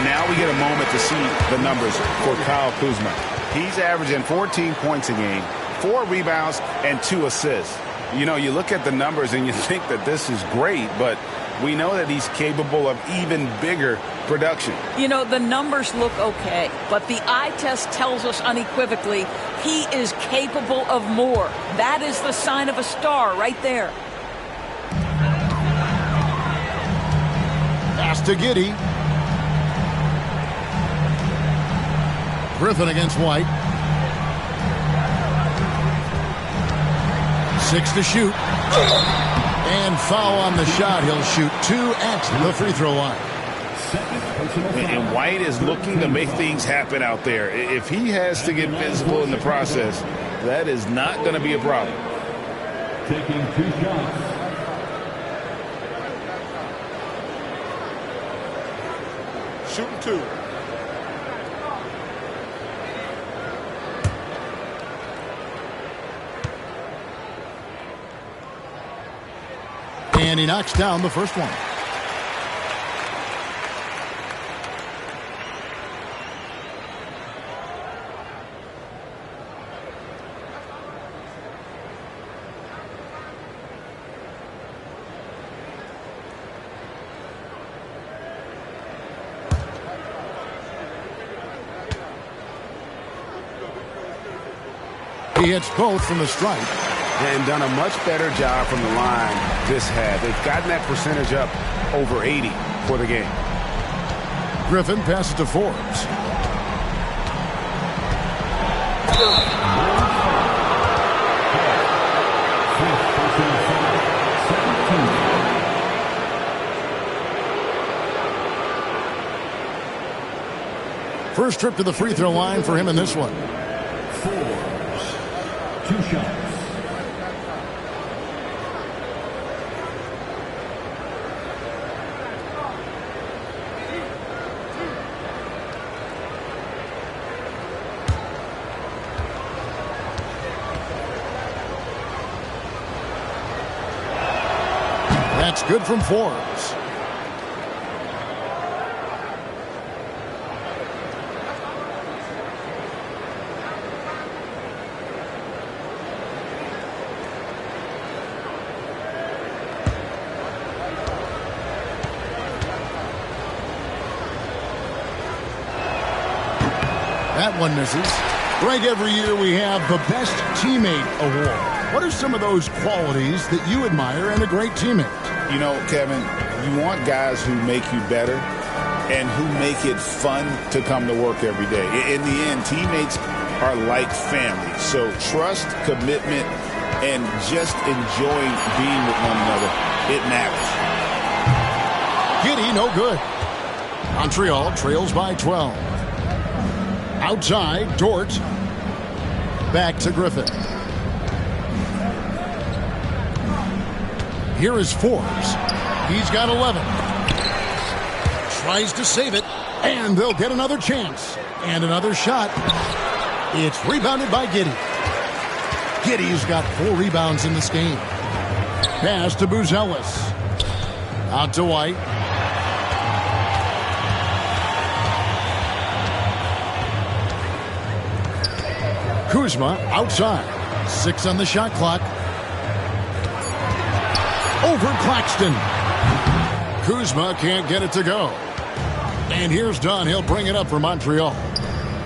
F: Now we get a moment to see the numbers for Kyle Kuzma. He's averaging 14 points a game, 4 rebounds, and 2 assists. You know, you look at the numbers and you think that this is great, but we know that he's capable of even bigger production.
D: You know, the numbers look okay, but the eye test tells us unequivocally he is capable of more. That is the sign of a star right there.
B: Pass to Giddey. Griffin against White. 6 to shoot. And foul on the shot. He'll shoot 2 at the free throw line.
F: And White is looking to make things happen out there. If he has to get visible in the process, that is not going to be a problem.
A: Taking 2 shots.
J: Shooting 2.
B: And he knocks down the first one. He hits both from the stripe.
F: And done a much better job from the line this half. They've gotten that percentage up over 80 for the game.
B: Griffin passes to Forbes. First trip to the free throw line for him in this one.
A: Forbes, 2 shots.
B: That's good from Forbes. That one misses. Greg, every year we have the Best Teammate Award. What are some of those qualities that you admire in a great teammate?
F: You know, Kevin, you want guys who make you better and who make it fun to come to work every day. In the end, teammates are like family. So trust, commitment, and just enjoying being with one another, it matters.
B: Giddey, no good. Montreal trails by 12. Outside, Dort. Back to Griffin. Here is Forbes. He's got 11. Tries to save it, and they'll get another chance. And another shot. It's rebounded by Giddey. Giddey's got 4 rebounds in this game. Pass to Buzelis. Out to White. Kuzma outside. 6 on the shot clock. Over Claxton. Kuzma can't get it to go. And here's Dunn. He'll bring it up for Montreal.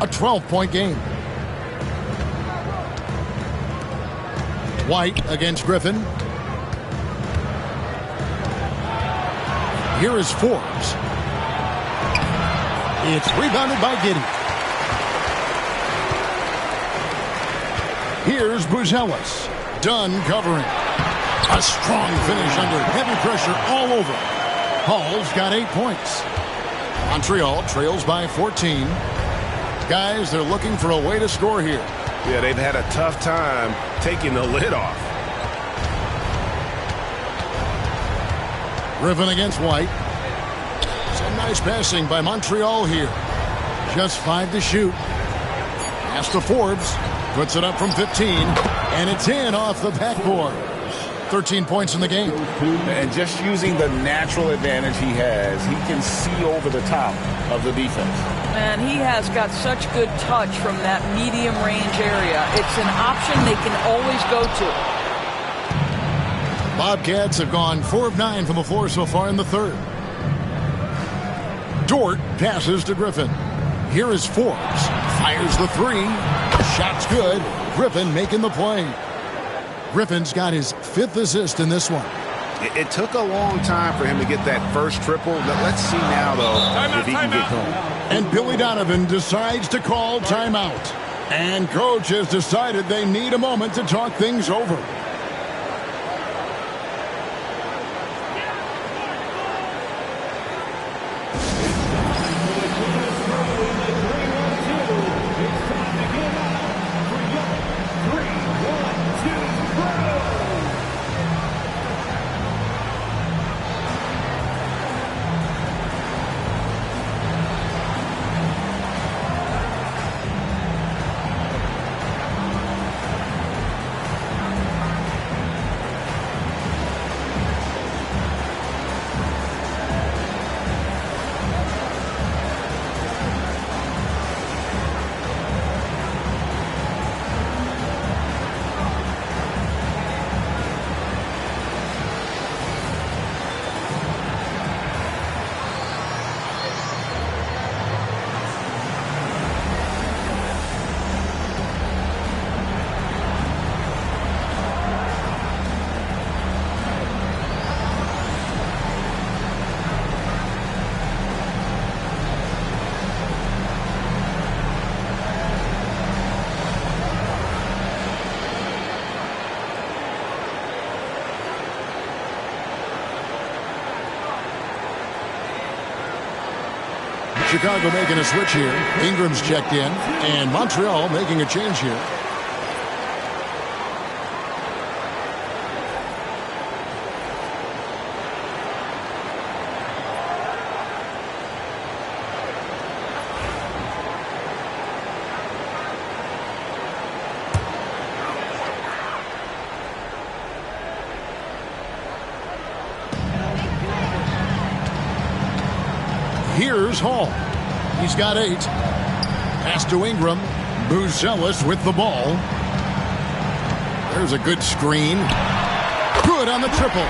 B: A 12-point game. White against Griffin. Here is Forbes. It's rebounded by Giddey. Here's Buzelis. Dunn covering. A strong finish under heavy pressure all over. Hall's got 8 points. Montreal trails by 14. Guys, they're looking for a way to score here.
F: Yeah, they've had a tough time taking the lid off.
B: Griffin against White. Some nice passing by Montreal here. Just 5 to shoot. Pass to Forbes. Puts it up from 15. And it's in off the backboard. 13 points in the game.
F: And just using the natural advantage he has, he can see over the top of the defense.
D: And he has got such good touch from that medium range area. It's an option they can always go to.
B: Bobcats have gone 4 of 9 from the floor so far in the third. Dort passes to Griffin. Here is Forbes. Fires the 3. Shot's good. Griffin making the play. Griffin's got his 5th assist in this one.
F: It took a long time for him to get that first triple. Let's see now, though, if he can get going.
B: And Billy Donovan decides to call timeout. And coach has decided they need a moment to talk things over. Chicago making a switch here. Ingram's checked in. And Montreal making a change here. Here's Hall. He's got 8. Pass to Ingram. Buzelis with the ball. There's a good screen. Good on the triple.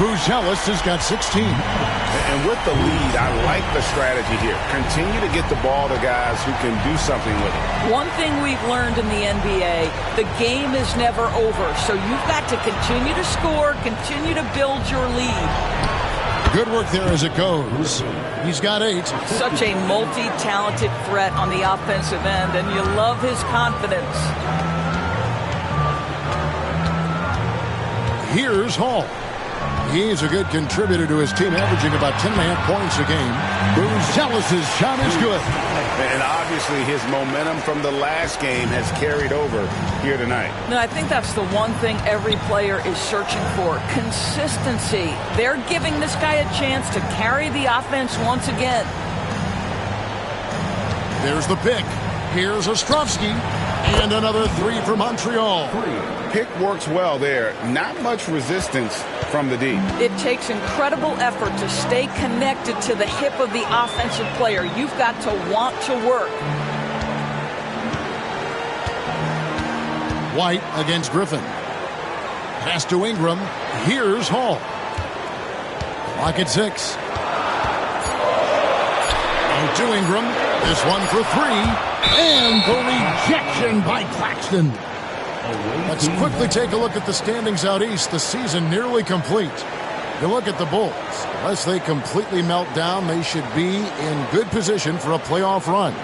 B: Buzelis has got 16.
F: And with the lead, I like the strategy here. Continue to get the ball to guys who can do something with it.
D: One thing we've learned in the NBA, the game is never over. So you've got to continue to score, continue to build your lead.
B: Good work there as it goes. He's got 8.
D: Such a multi-talented threat on the offensive end, and you love his confidence.
B: Here's Hall. He's a good contributor to his team, averaging about 10.5 points a game. Buzelis' shot is good.
F: And obviously his momentum from the last game has carried over here tonight.
D: No, I think that's the one thing every player is searching for. Consistency. They're giving this guy a chance to carry the offense once again.
B: There's the pick. Here's Ostrovsky. And another 3 for Montreal.
F: Pick works well there. Not much resistance from the D.
D: It takes incredible effort to stay connected to the hip of the offensive player. You've got to want to work.
B: White against Griffin. Pass to Ingram. Here's Hall. Clock at 6. Out to Ingram. This one for 3. And the rejection by Claxton. Let's quickly take a look at the standings out east. The season nearly complete. You look at the Bulls. Unless they completely melt down, they should be in good position for a playoff run.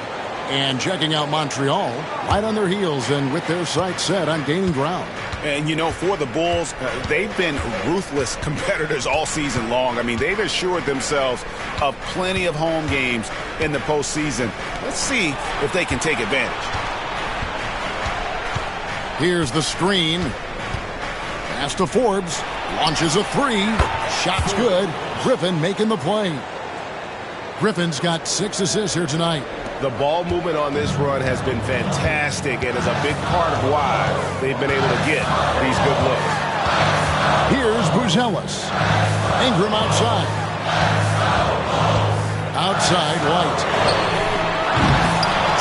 B: And checking out Montreal, right on their heels and with their sights set on gaining ground.
F: And, you know, for the Bulls, they've been ruthless competitors all season long. I mean, they've assured themselves of plenty of home games in the postseason. Let's see if they can take advantage.
B: Here's the screen. Pass to Forbes. Launches a 3. Shot's good. Griffin making the play. Griffin's got 6 assists here tonight.
F: The ball movement on this run has been fantastic and is a big part of why they've been able to get these good looks.
B: Here's Buzelis. Ingram outside. Outside, White.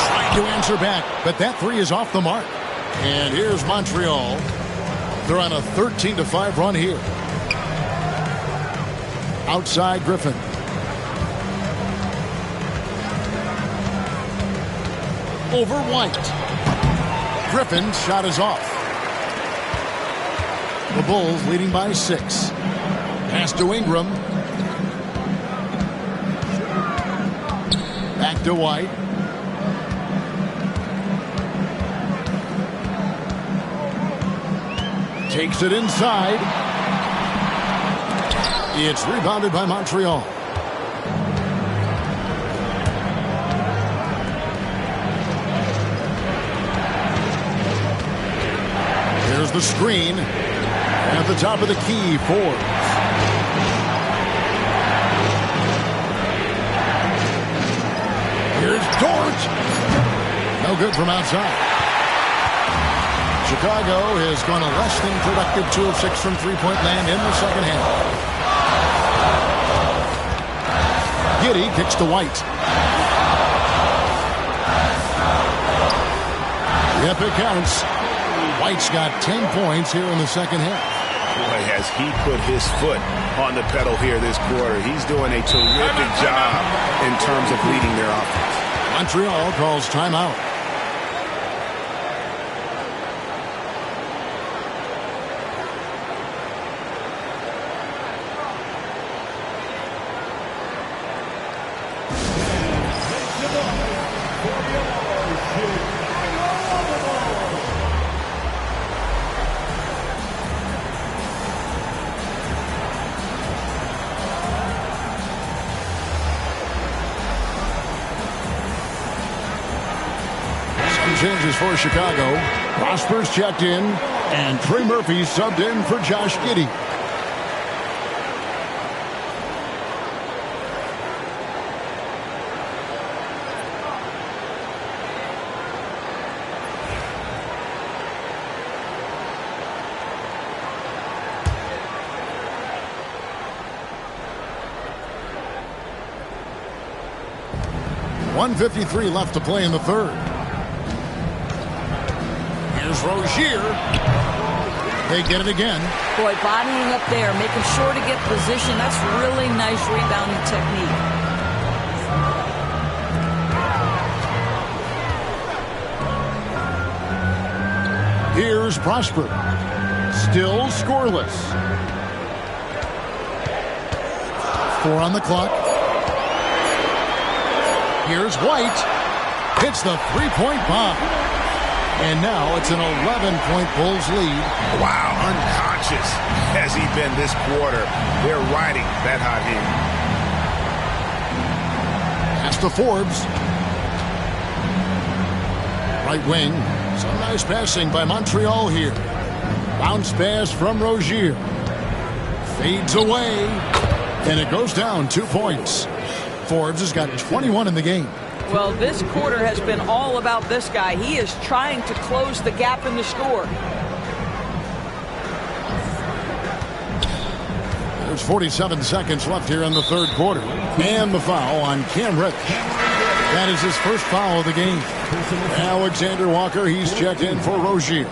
B: Trying to answer back, but that 3 is off the mark. And here's Montreal. They're on a 13-5 run here. Outside, Griffin. Over White. Griffin's shot is off. The Bulls leading by 6. Pass to Ingram. Back to White. Takes it inside. It's rebounded by Montreal. Here's the screen. At the top of the key, Forbes. Here's Dort. No good from outside. Chicago has gone a less than productive 2 of 6 from three-point land in the second half. Giddey kicks to White. Yep, it counts. White's got 10 points here in the second half.
F: Boy, has he put his foot on the pedal here this quarter. He's doing a terrific job in terms of leading their offense.
B: Montreal calls timeout. Changes for Chicago. Prosper's checked in, and Trey Murphy subbed in for Josh Giddey. .153 left to play in the third. Here's Rozier. They get it again.
G: Boy, bodying up there, making sure to get position. That's really nice rebounding technique.
B: Here's Prosper. Still scoreless. 4 on the clock. Here's White. Hits the three-point bomb. And now it's an 11-point Bulls lead.
F: Wow, unconscious has he been this quarter. They're riding that hot hand.
B: Pass to Forbes. Right wing. Some nice passing by Montreal here. Bounce pass from Rozier. Fades away. And it goes down 2 points. Forbes has got 21 in the game.
D: Well, this quarter has been all about this guy. He is trying to close the gap in the score.
B: There's 47 seconds left here in the third quarter. And the foul on Cam Reddish. That is his first foul of the game. Alexander Walker, he's checked in for Rozier.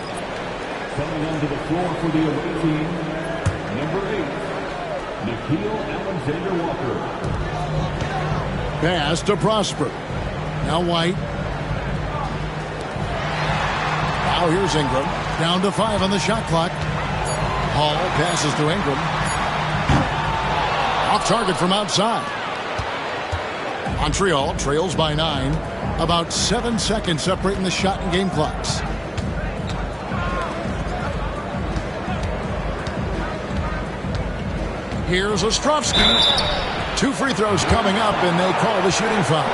A: Coming onto the floor for the away team, number 8, Nikhil Alexander-Walker.
B: Pass to Prosper. Now White. Now here's Ingram. Down to 5 on the shot clock. Hall passes to Ingram. Off target from outside. Montreal trails by 9. About 7 seconds separating the shot and game clocks. Here's Ostrovsky. 2 free throws coming up, and they call the shooting foul.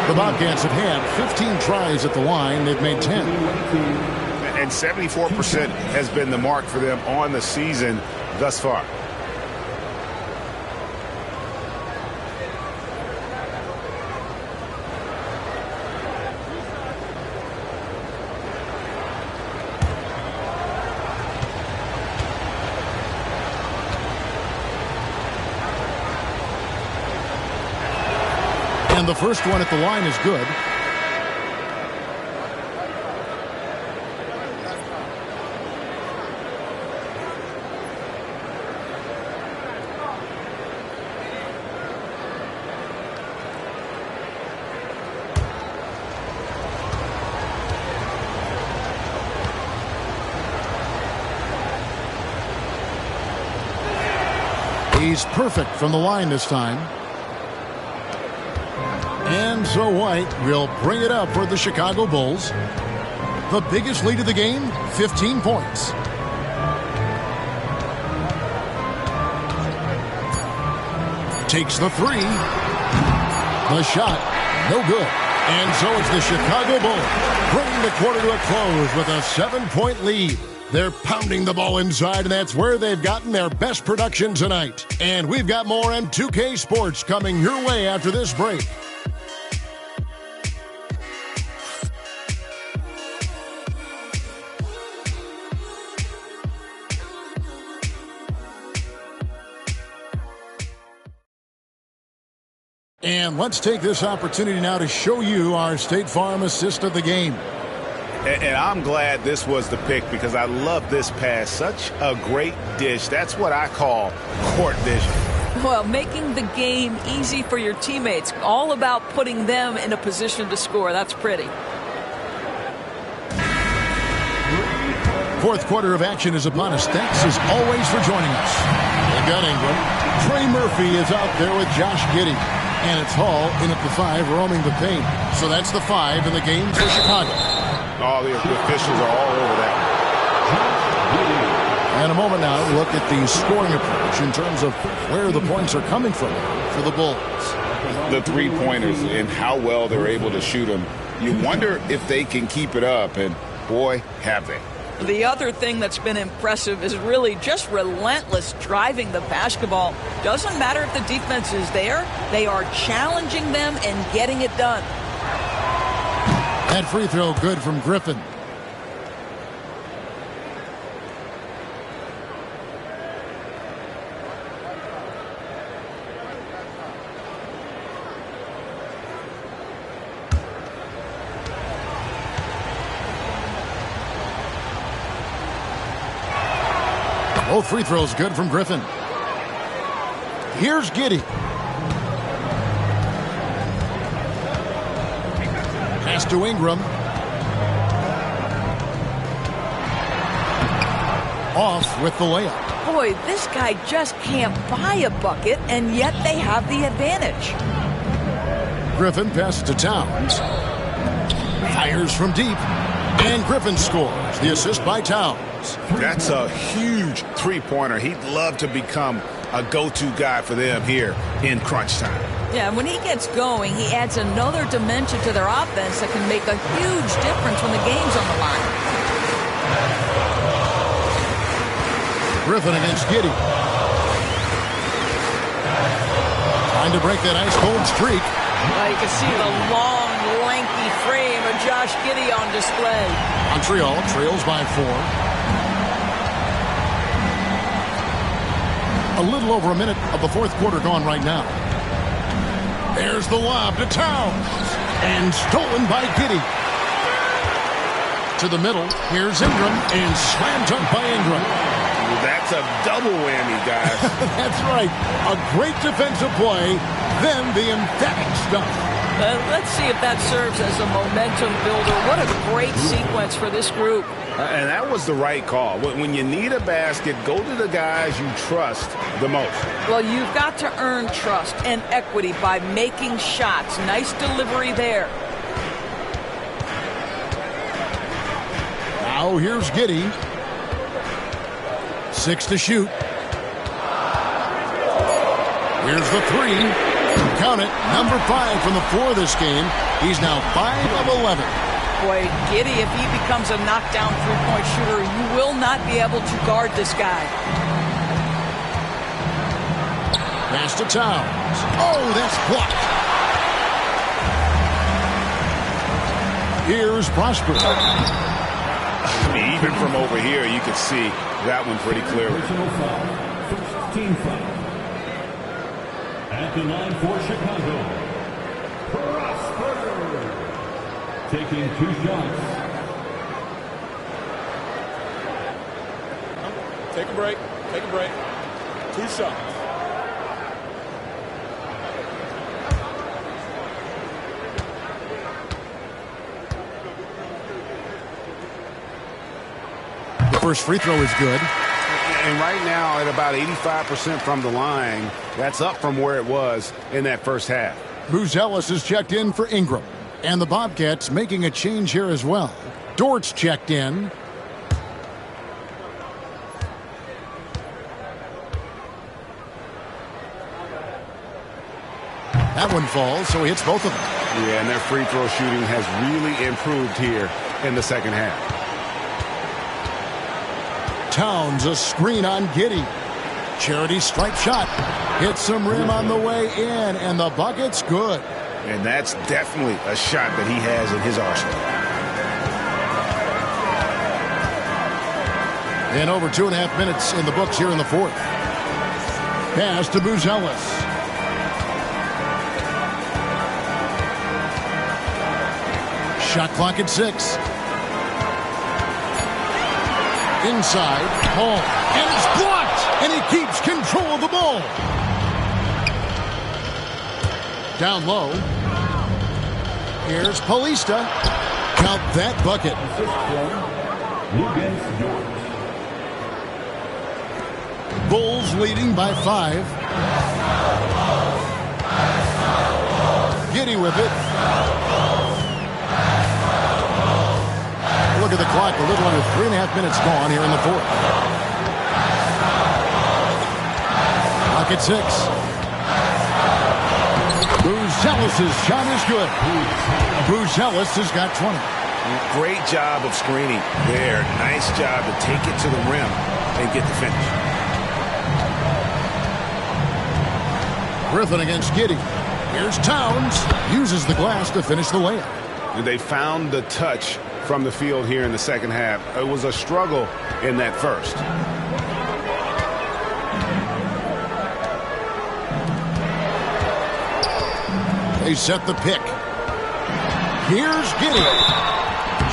B: The Bobcats have had 15 tries at the line. They've made 10.
F: And 74% has been the mark for them on the season thus far.
B: And the first one at the line is good. He's perfect from the line this time. And so White will bring it up for the Chicago Bulls. The biggest lead of the game, 15 points. Takes the 3. The shot, no good. And so it's the Chicago Bulls bringing the quarter to a close with a 7-point lead. They're pounding the ball inside, and that's where they've gotten their best production tonight. And we've got more M2K Sports coming your way after this break. And let's take this opportunity now to show you our State Farm assist of the game.
F: And I'm glad this was the pick because I love this pass. Such a great dish. That's what I call court vision.
D: Well, making the game easy for your teammates. All about putting them in a position to score. That's pretty.
B: Fourth quarter of action is upon us. Thanks as always for joining us. They've got Ingram. Trey Murphy is out there with Josh Giddey. And it's Hall in at the 5, roaming the paint. So that's the 5 in the game for Chicago.
F: All the officials are all over that.
B: And a moment now, look at the scoring approach in terms of where the points are coming from for the Bulls.
F: The three-pointers and how well they're able to shoot them. You wonder if they can keep it up, and boy, have they.
D: The other thing that's been impressive is really just relentless driving the basketball. Doesn't matter if the defense is there. They are challenging them and getting it done.
B: That free throw good from Griffin. Both free throws good from Griffin. Here's Giddey. Pass to Ingram. Off with the layup.
D: Boy, this guy just can't buy a bucket, and yet they have the advantage.
B: Griffin passes to Towns. Fires from deep. And Griffin scores. The assist by Towns.
F: That's a huge three-pointer. He'd love to become a go-to guy for them here in crunch time.
D: Yeah, when he gets going, he adds another dimension to their offense that can make a huge difference when the game's on the line.
B: Griffin against Giddey. Trying to break that ice-cold streak.
D: Well, you can see the long, lanky frame of Josh Giddey on display.
B: Montreal trails by 4. A little over a minute of the fourth quarter gone right now. There's the lob to Towns. And stolen by Giddey. to the middle. Here's Ingram, and slam dunk by Ingram.
F: That's a double whammy, guys.
B: That's right. A great defensive play, then the emphatic stuff.
D: Let's see if that serves as a momentum builder. What a great sequence for this group.
F: And that was the right call. When you need a basket, go to the guys you trust the most.
D: Well, you've got to earn trust and equity by making shots. Nice delivery there.
B: Now here's Giddey. 6 to shoot. Here's the 3. Count it. Number 5 from the floor this game. He's now 5 of 11.
D: Boy, Giddey, if he becomes a knockdown three-point shooter, you will not be able to guard this guy.
B: Pass to Towns. Oh, that's blocked. Here's Prosper.
F: Even from over here, you can see that one pretty clearly.
A: First team foul. At the line for Chicago, Prosper. Taking 2 shots.
H: Take a break. Take a break. 2 shots.
B: The first free throw is good.
F: And right now at about 85% from the line, that's up from where it was in that first half.
B: Buzelis is checked in for Ingram. And the Bobcats making a change here as well. Dort's checked in. That one falls, so he hits both of them.
F: Yeah, and their free throw shooting has really improved here in the second half.
B: Towns, a screen on Giddey. Charity stripe shot. Hits some rim on the way in, and the bucket's good.
F: And that's definitely a shot that he has in his arsenal.
B: And over 2.5 minutes in the books here in the fourth. Pass to Buzelis. Shot clock at 6. Inside, ball, and it's blocked, and he keeps control of the ball. Down low. Here's Paulista. Count that bucket. Bulls leading by 5. Giddey with it. Look at the clock. A little under 3.5 minutes gone here in the fourth. Clock at 6. Buzelis' shot is good. Buzelis has got 20.
F: Great job of screening there. Nice job to take it to the rim and get the finish.
B: Griffin against Giddey. Here's Towns. Uses the glass to finish the layup.
F: They found the touch from the field here in the second half. It was a struggle in that first.
B: They set the pick. Here's Giddey.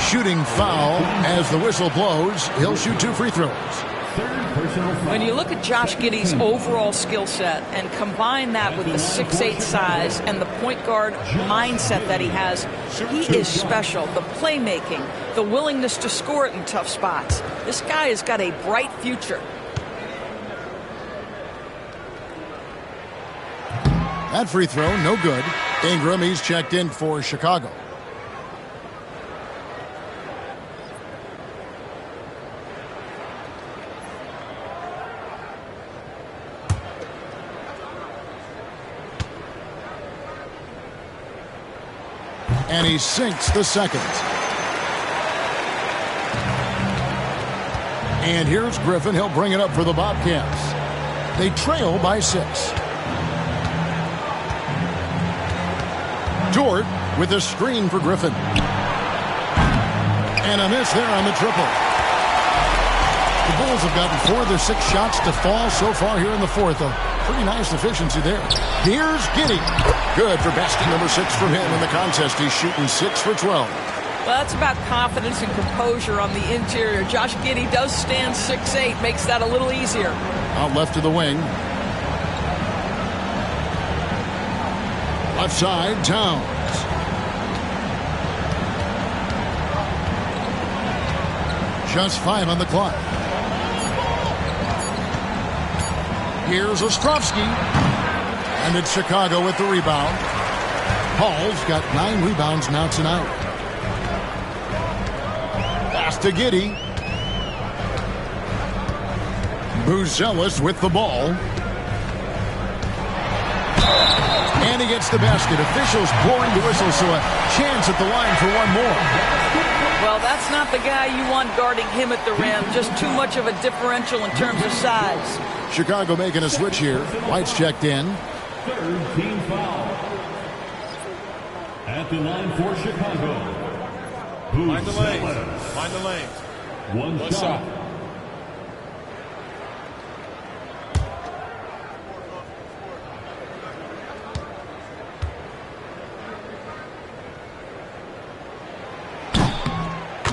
B: Shooting foul as the whistle blows. He'll shoot 2 free throws.
D: When you look at Josh Giddey's overall skill set and combine that with the 6'8" size and the point guard mindset that he has, he is special. The playmaking, the willingness to score it in tough spots. This guy has got a bright future.
B: That free throw, no good. Ingram, he's checked in for Chicago. And he sinks the second. And here's Griffin. He'll bring it up for the Bobcats. They trail by 6. Dort with a screen for Griffin. And a miss there on the triple. The Bulls have gotten 4 of their 6 shots to fall so far here in the fourth. A pretty nice efficiency there. Here's Giddey. Good for basket number 6 from him in the contest. He's shooting 6 for 12.
D: Well, that's about confidence and composure on the interior. Josh Giddey does stand 6'8", makes that a little easier.
B: Out left to the wing. Left side, Towns. Just 5 on the clock. Here's Ostrovsky. And it's Chicago with the rebound. Hall's got 9 rebounds now tonight. Pass to Giddey. Buzelis with the ball. And he gets the basket. Officials blowing the whistle, so a chance at the line for one more.
D: Well, that's not the guy you want guarding him at the rim. Just too much of a differential in terms of size.
B: Chicago making a switch here. White's checked in.
A: Third team foul. At the line for Chicago.
H: Mind the lanes. Mind the lanes.
A: One shot.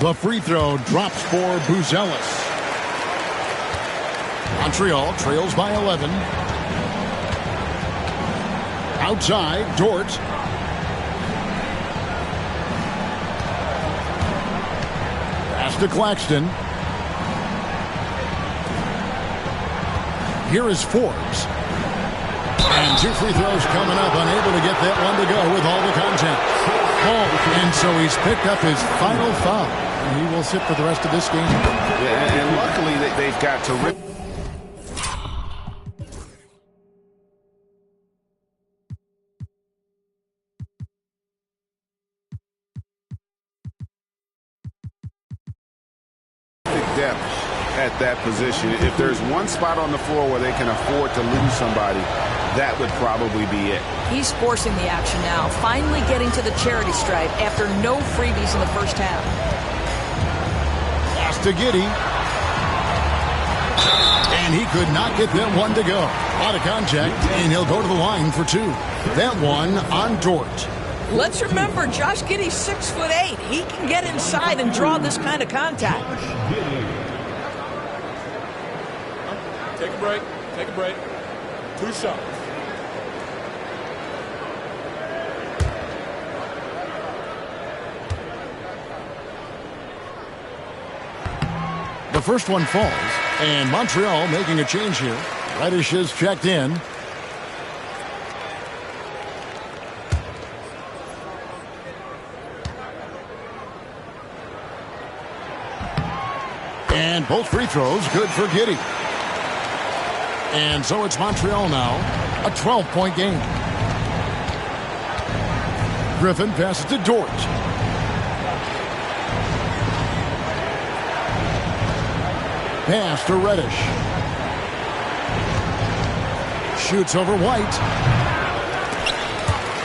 B: The free throw drops for Buzelis. Montreal trails by 11. Outside, Dort. Pass to Claxton. Here is Forbes. And 2 free throws coming up. Unable to get that one to go with all the contact. Oh, and so he's picked up his final foul. And he will sit for the rest of this game.
F: Yeah, and luckily they've got terrific. Depth at that position. If there's one spot on the floor where they can afford to lose somebody, that would probably be it.
G: He's forcing the action now, finally getting to the charity stripe after no freebies in the first half.
B: Pass to Giddey. And he could not get that one to go. Out of contact, and he'll go to the line for 2. That one on Dort.
D: Let's remember, Josh Giddey's 6'8". He can get inside and draw this kind of contact.
H: Take a break. Take a break. 2 shots.
B: The first one falls, and Montreal making a change here. Reddish is checked in. And both free throws good for Giddey. And so it's Montreal now, a 12-point game. Griffin passes to Dort. Pass to Reddish. Shoots over White.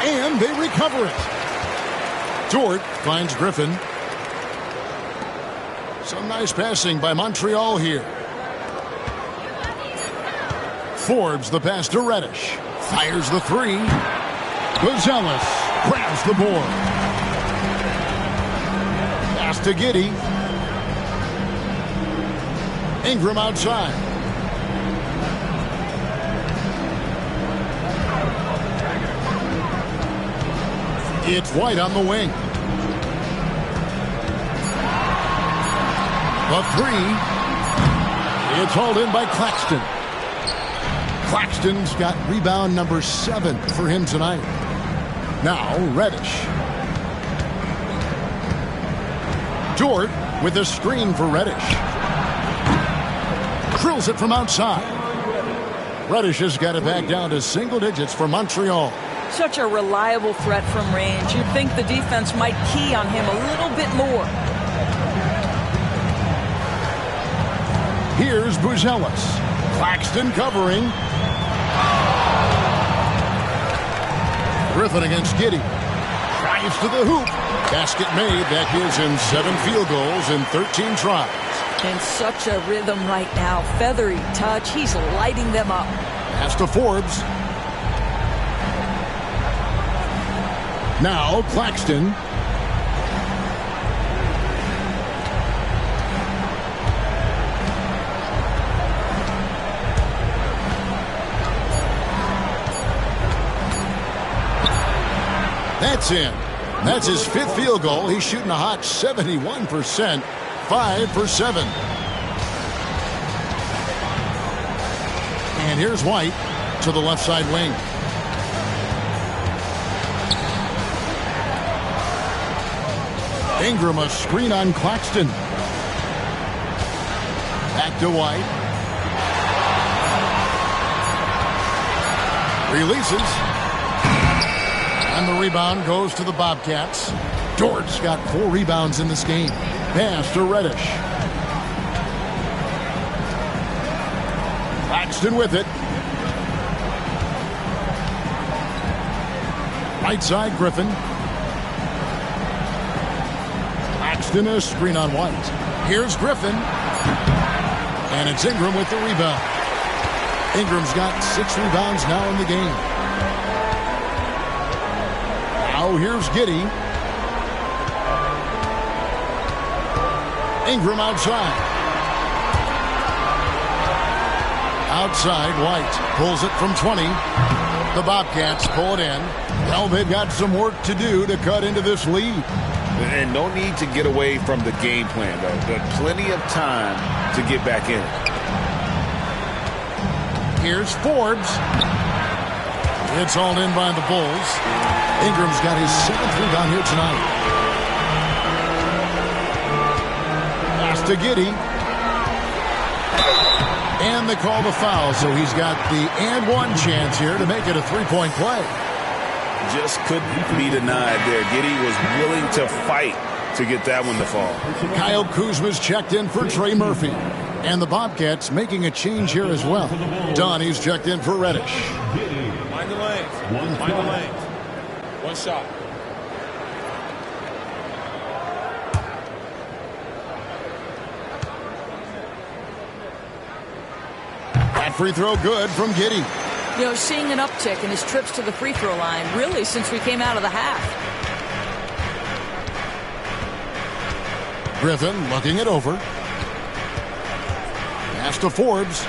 B: And they recover it. Dort finds Griffin. Some nice passing by Montreal here. Forbes the pass to Reddish. Fires the 3. Buzelis grabs the board. Pass to Giddey. Ingram outside. It's White on the wing. The 3. It's hauled in by Claxton. Claxton's got rebound number 7 for him tonight. Now Reddish. Dort with a screen for Reddish. Drills it from outside. Reddish has got it back down to single digits for Montreal.
D: Such a reliable threat from range. You'd think the defense might key on him a little bit more.
B: Here's Buzelis. Claxton covering. Griffin against Giddey. Drives to the hoop. Basket made. That gives him 7 field goals in 13 tries.
G: In such a rhythm right now. Feathery touch. He's lighting them up.
B: Pass to Forbes. Now Claxton. That's in. That's his 5th field goal. He's shooting a hot 71%, 5 for 7. And here's White to the left side wing. Ingram, a screen on Claxton. Back to White. Releases. And the rebound goes to the Bobcats. Dort's got 4 rebounds in this game. Pass to Reddish. Claxton with it. Right side, Griffin. Claxton, a screen on White. Here's Griffin. And it's Ingram with the rebound. Ingram's got 6 rebounds now in the game. Now here's Giddey. Ingram outside. Outside, White pulls it from 20. The Bobcats pull it in. Well, they've got some work to do to cut into this lead.
F: And no need to get away from the game plan, though. But plenty of time to get back in.
B: Here's Forbes. It's hauled in by the Bulls. Ingram's got his 7th rebound here tonight. Pass to Giddey. And they call the foul, so he's got the and one chance here to make it a 3-point play.
F: Just couldn't be denied there. Giddey was willing to fight to get that one to fall.
B: Kyle Kuzma's checked in for Trey Murphy. And the Bobcats making a change here as well. Donnie's checked in for Reddish.
H: Mind the lanes. Mind the lanes. One shot.
B: That free throw good from Giddey.
G: You know, seeing an uptick in his trips to the free throw line, really, since we came out of the half.
B: Griffin looking it over. Pass to Forbes.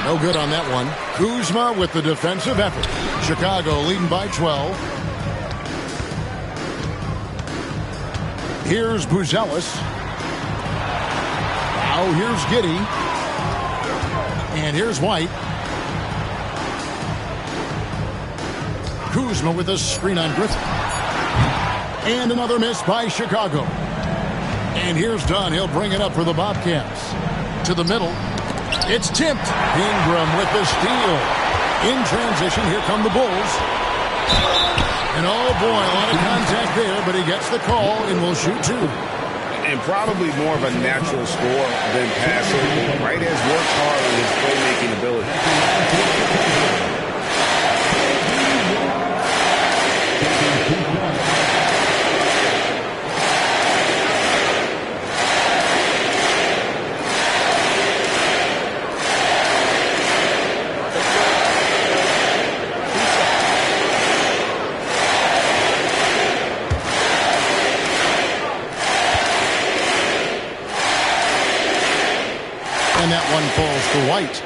B: No good on that one. Kuzma with the defensive effort. Chicago leading by 12. Here's Buzelis. Now here's Giddey. And here's White. Kuzma with a screen on Griffin. And another miss by Chicago. And here's Dunn. He'll bring it up for the Bobcats. To the middle. It's tipped. Ingram with the steal. In transition, here come the Bulls. And oh boy, a lot of contact there, but he gets the call and will shoot 2.
F: And probably more of a natural score than passive. Wright has worked hard on his playmaking ability.
B: And that one falls for White.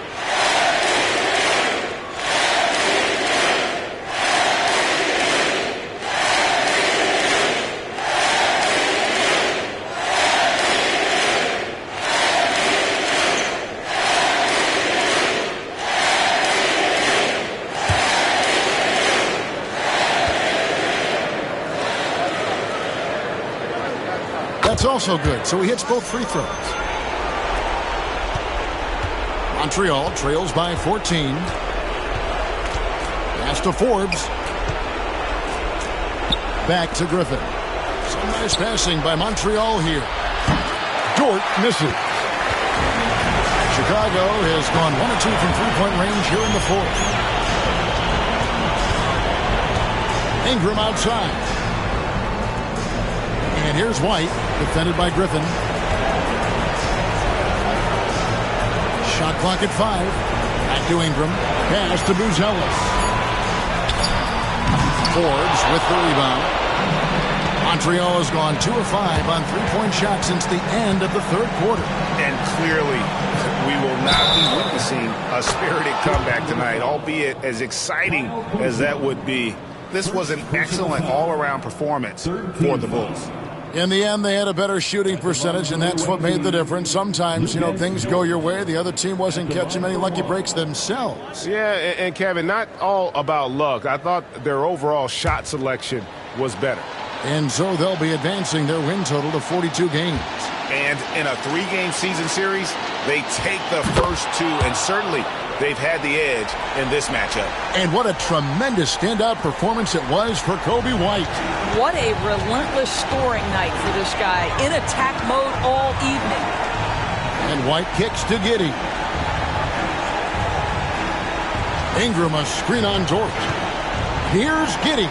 B: That's also good. So he hits both free throws. Montreal trails by 14. Pass to Forbes. Back to Griffin. Some nice passing by Montreal here. Dort misses. Chicago has gone 1 of 2 from three-point range here in the 4th. Ingram outside. And here's White, defended by Griffin. Shot clock at 5. Back to Ingram. Pass to Buzelis. Forbes with the rebound. Montreal has gone 2 of 5 on three-point shots since the end of the 3rd quarter.
F: And clearly, we will not be witnessing a spirited comeback tonight, albeit as exciting as that would be. this was an excellent all-around performance for the Bulls.
B: In the end, they had a better shooting percentage, and that's what made the difference. Sometimes, things go your way. The other team wasn't catching many lucky breaks themselves.
L: Yeah, and Kevin, not all about luck. I thought their overall shot selection was better.
B: And so they'll be advancing their win total to 42 games.
F: And in a 3-game season series, they take the first 2, and certainly they've had the edge in this matchup.
B: And what a tremendous standout performance it was for Kobe White.
D: What a relentless scoring night for this guy, in attack mode all evening.
B: And White kicks to Giddey. Ingram a screen on Dort. Here's Giddey.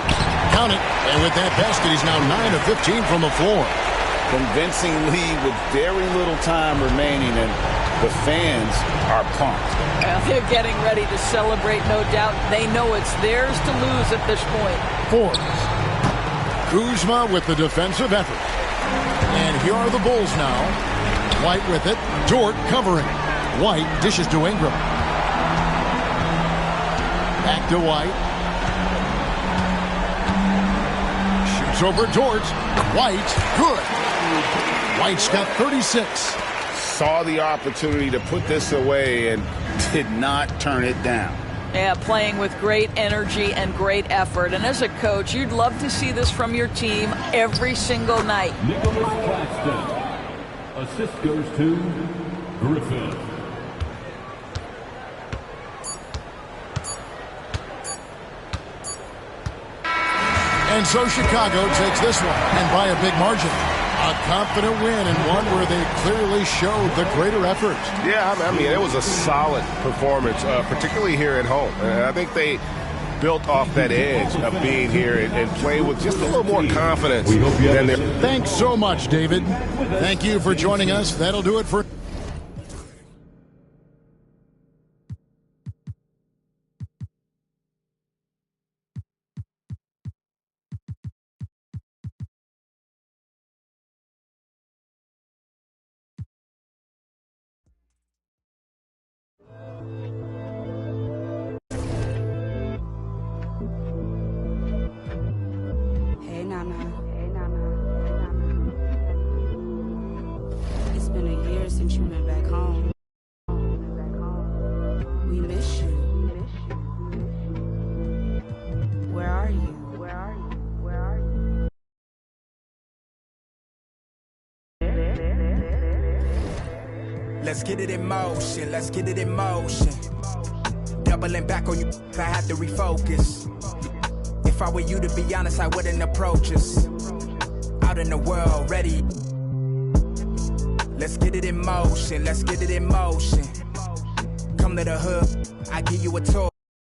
B: Count it. And with that basket, he's now 9 of 15 from the floor.
F: Convincing lead with very little time remaining, and the fans are pumped.
D: Well, they're getting ready to celebrate, no doubt. They know it's theirs to lose at this point.
B: Forbes. Kuzma with the defensive effort. And here are the Bulls now. White with it. Dort covering. White dishes to Ingram. Back to White. Shoots over Dort. White, good. White's got 36.
F: Saw the opportunity to put this away and did not turn it down.
D: Yeah, playing with great energy and great effort. And as a coach, you'd love to see this from your team every single night.
A: Nicholas Claxton. Assist goes to Griffin.
B: And so Chicago takes this one, and by a big margin. A confident win, and one where they clearly showed the greater effort.
L: Yeah, I mean, it was a solid performance, particularly here at home. And I think they built off that edge of being here and played with just a little more confidence than their...
B: Thanks so much, David. Thank you for joining us. That'll do it for...
M: It's been a year since you went back home. We miss you. Where are you?
N: Let's get it in motion, let's get it in motion. Doubling back on you, I had to refocus. If I were you, to be honest, I wouldn't approach us. Out in the world, ready. Let's get it in motion, let's get it in motion. Come to the hood, I give you a tour.